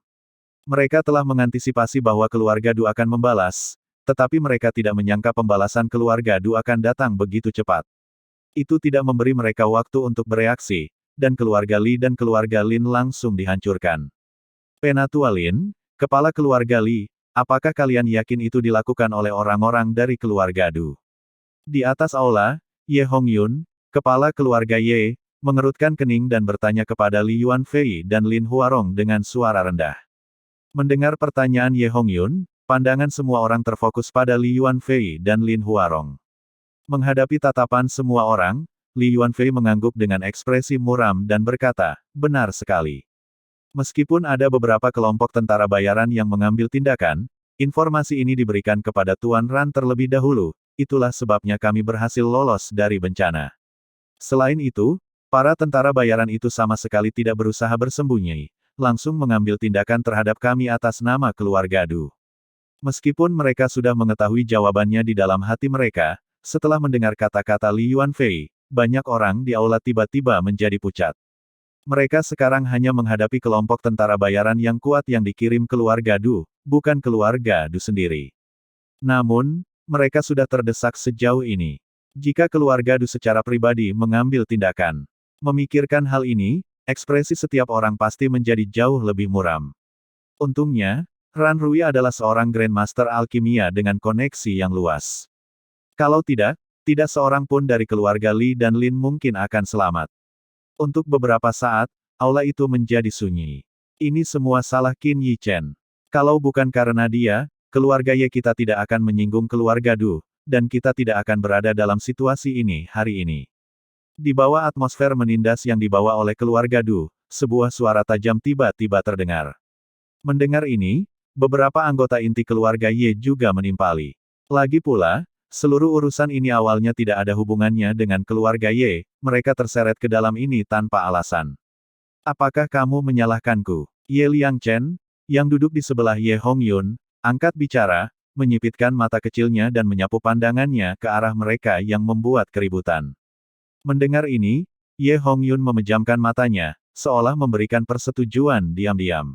Mereka telah mengantisipasi bahwa keluarga Du akan membalas, tetapi mereka tidak menyangka pembalasan keluarga Du akan datang begitu cepat. Itu tidak memberi mereka waktu untuk bereaksi, dan keluarga Li dan keluarga Lin langsung dihancurkan. Penatua Lin, kepala keluarga Li, apakah kalian yakin itu dilakukan oleh orang-orang dari keluarga Du? Di atas aula, Ye Hongyun, kepala keluarga Ye, mengerutkan kening dan bertanya kepada Li Yuanfei dan Lin Huarong dengan suara rendah. Mendengar pertanyaan Ye Hongyun, pandangan semua orang terfokus pada Li Yuanfei dan Lin Huarong. Menghadapi tatapan semua orang, Li Yuanfei mengangguk dengan ekspresi muram dan berkata, benar sekali. Meskipun ada beberapa kelompok tentara bayaran yang mengambil tindakan, informasi ini diberikan kepada Tuan Ran terlebih dahulu, itulah sebabnya kami berhasil lolos dari bencana. Selain itu, para tentara bayaran itu sama sekali tidak berusaha bersembunyi, langsung mengambil tindakan terhadap kami atas nama keluarga Du. Meskipun mereka sudah mengetahui jawabannya di dalam hati mereka, setelah mendengar kata-kata Li Yuanfei, banyak orang di aula tiba-tiba menjadi pucat. Mereka sekarang hanya menghadapi kelompok tentara bayaran yang kuat yang dikirim keluarga Du, bukan keluarga Du sendiri. Namun, mereka sudah terdesak sejauh ini. Jika keluarga Du secara pribadi mengambil tindakan. Memikirkan hal ini, ekspresi setiap orang pasti menjadi jauh lebih muram. Untungnya, Ran Rui adalah seorang Grandmaster Alkimia dengan koneksi yang luas. Kalau tidak seorang pun dari keluarga Li dan Lin mungkin akan selamat. Untuk beberapa saat, aula itu menjadi sunyi. Ini semua salah Qin Yichen. Kalau bukan karena dia, keluarga Ye kita tidak akan menyinggung keluarga Du, dan kita tidak akan berada dalam situasi ini hari ini. Di bawah atmosfer menindas yang dibawa oleh keluarga Du, sebuah suara tajam tiba-tiba terdengar. Mendengar ini, beberapa anggota inti keluarga Ye juga menimpali. Lagi pula, seluruh urusan ini awalnya tidak ada hubungannya dengan keluarga Ye, mereka terseret ke dalam ini tanpa alasan. Apakah kamu menyalahkanku? Ye Liangchen, yang duduk di sebelah Ye Hongyun, angkat bicara, menyipitkan mata kecilnya dan menyapu pandangannya ke arah mereka yang membuat keributan. Mendengar ini, Ye Hongyun memejamkan matanya, seolah memberikan persetujuan diam-diam.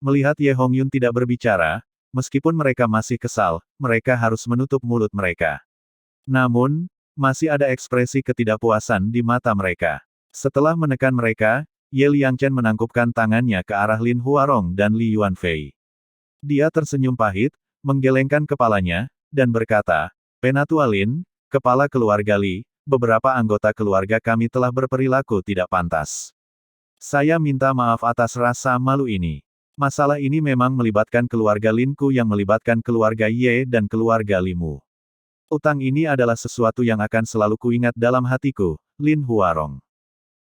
Melihat Ye Hongyun tidak berbicara, meskipun mereka masih kesal, mereka harus menutup mulut mereka. Namun, masih ada ekspresi ketidakpuasan di mata mereka. Setelah menekan mereka, Ye Liangchen menangkupkan tangannya ke arah Lin Huarong dan Li Yuanfei. Dia tersenyum pahit, menggelengkan kepalanya, dan berkata, "Penatua Lin, kepala keluarga Li, beberapa anggota keluarga kami telah berperilaku tidak pantas. Saya minta maaf atas rasa malu ini. Masalah ini memang melibatkan keluarga Linku yang melibatkan keluarga Ye dan keluarga Limu. Utang ini adalah sesuatu yang akan selalu kuingat dalam hatiku, Lin Huarong."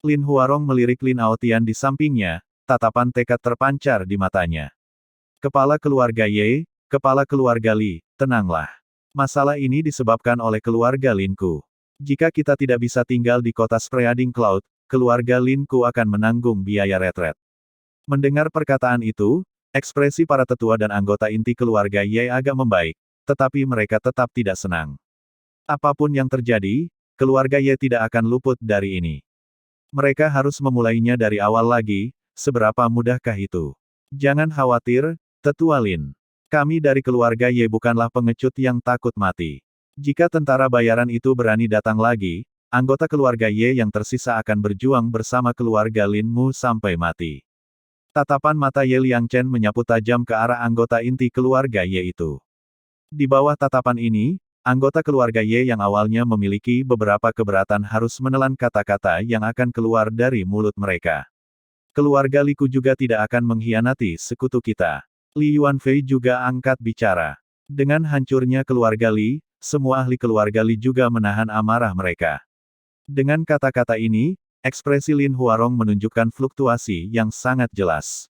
Lin Huarong melirik Lin Aotian di sampingnya, tatapan tekad terpancar di matanya. "Kepala keluarga Ye, kepala keluarga Li, tenanglah. Masalah ini disebabkan oleh keluarga Linku. Jika kita tidak bisa tinggal di kota Spreading Cloud, keluarga Linku akan menanggung biaya retret." Mendengar perkataan itu, ekspresi para tetua dan anggota inti keluarga Ye agak membaik, tetapi mereka tetap tidak senang. Apapun yang terjadi, keluarga Ye tidak akan luput dari ini. Mereka harus memulainya dari awal lagi, seberapa mudahkah itu? Jangan khawatir, Tetua Lin. Kami dari keluarga Ye bukanlah pengecut yang takut mati. Jika tentara bayaran itu berani datang lagi, anggota keluarga Ye yang tersisa akan berjuang bersama keluarga Linmu sampai mati. Tatapan mata Ye Liangchen menyapu tajam ke arah anggota inti keluarga Ye itu. Di bawah tatapan ini, anggota keluarga Ye yang awalnya memiliki beberapa keberatan harus menelan kata-kata yang akan keluar dari mulut mereka. Keluarga Liku juga tidak akan mengkhianati sekutu kita. Li Yuanfei juga angkat bicara. Dengan hancurnya keluarga Li, semua ahli keluarga Li juga menahan amarah mereka. Dengan kata-kata ini, ekspresi Lin Huarong menunjukkan fluktuasi yang sangat jelas.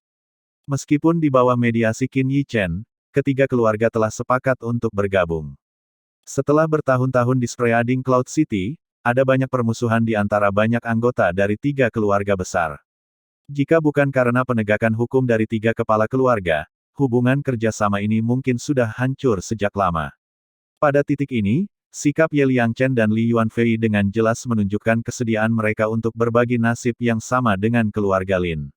Meskipun di bawah mediasi Qin Yichen, ketiga keluarga telah sepakat untuk bergabung. Setelah bertahun-tahun di Spreading Cloud City, ada banyak permusuhan di antara banyak anggota dari tiga keluarga besar. Jika bukan karena penegakan hukum dari tiga kepala keluarga, hubungan kerjasama ini mungkin sudah hancur sejak lama. Pada titik ini, sikap Ye Liangchen dan Li Yuanfei dengan jelas menunjukkan kesediaan mereka untuk berbagi nasib yang sama dengan keluarga Lin.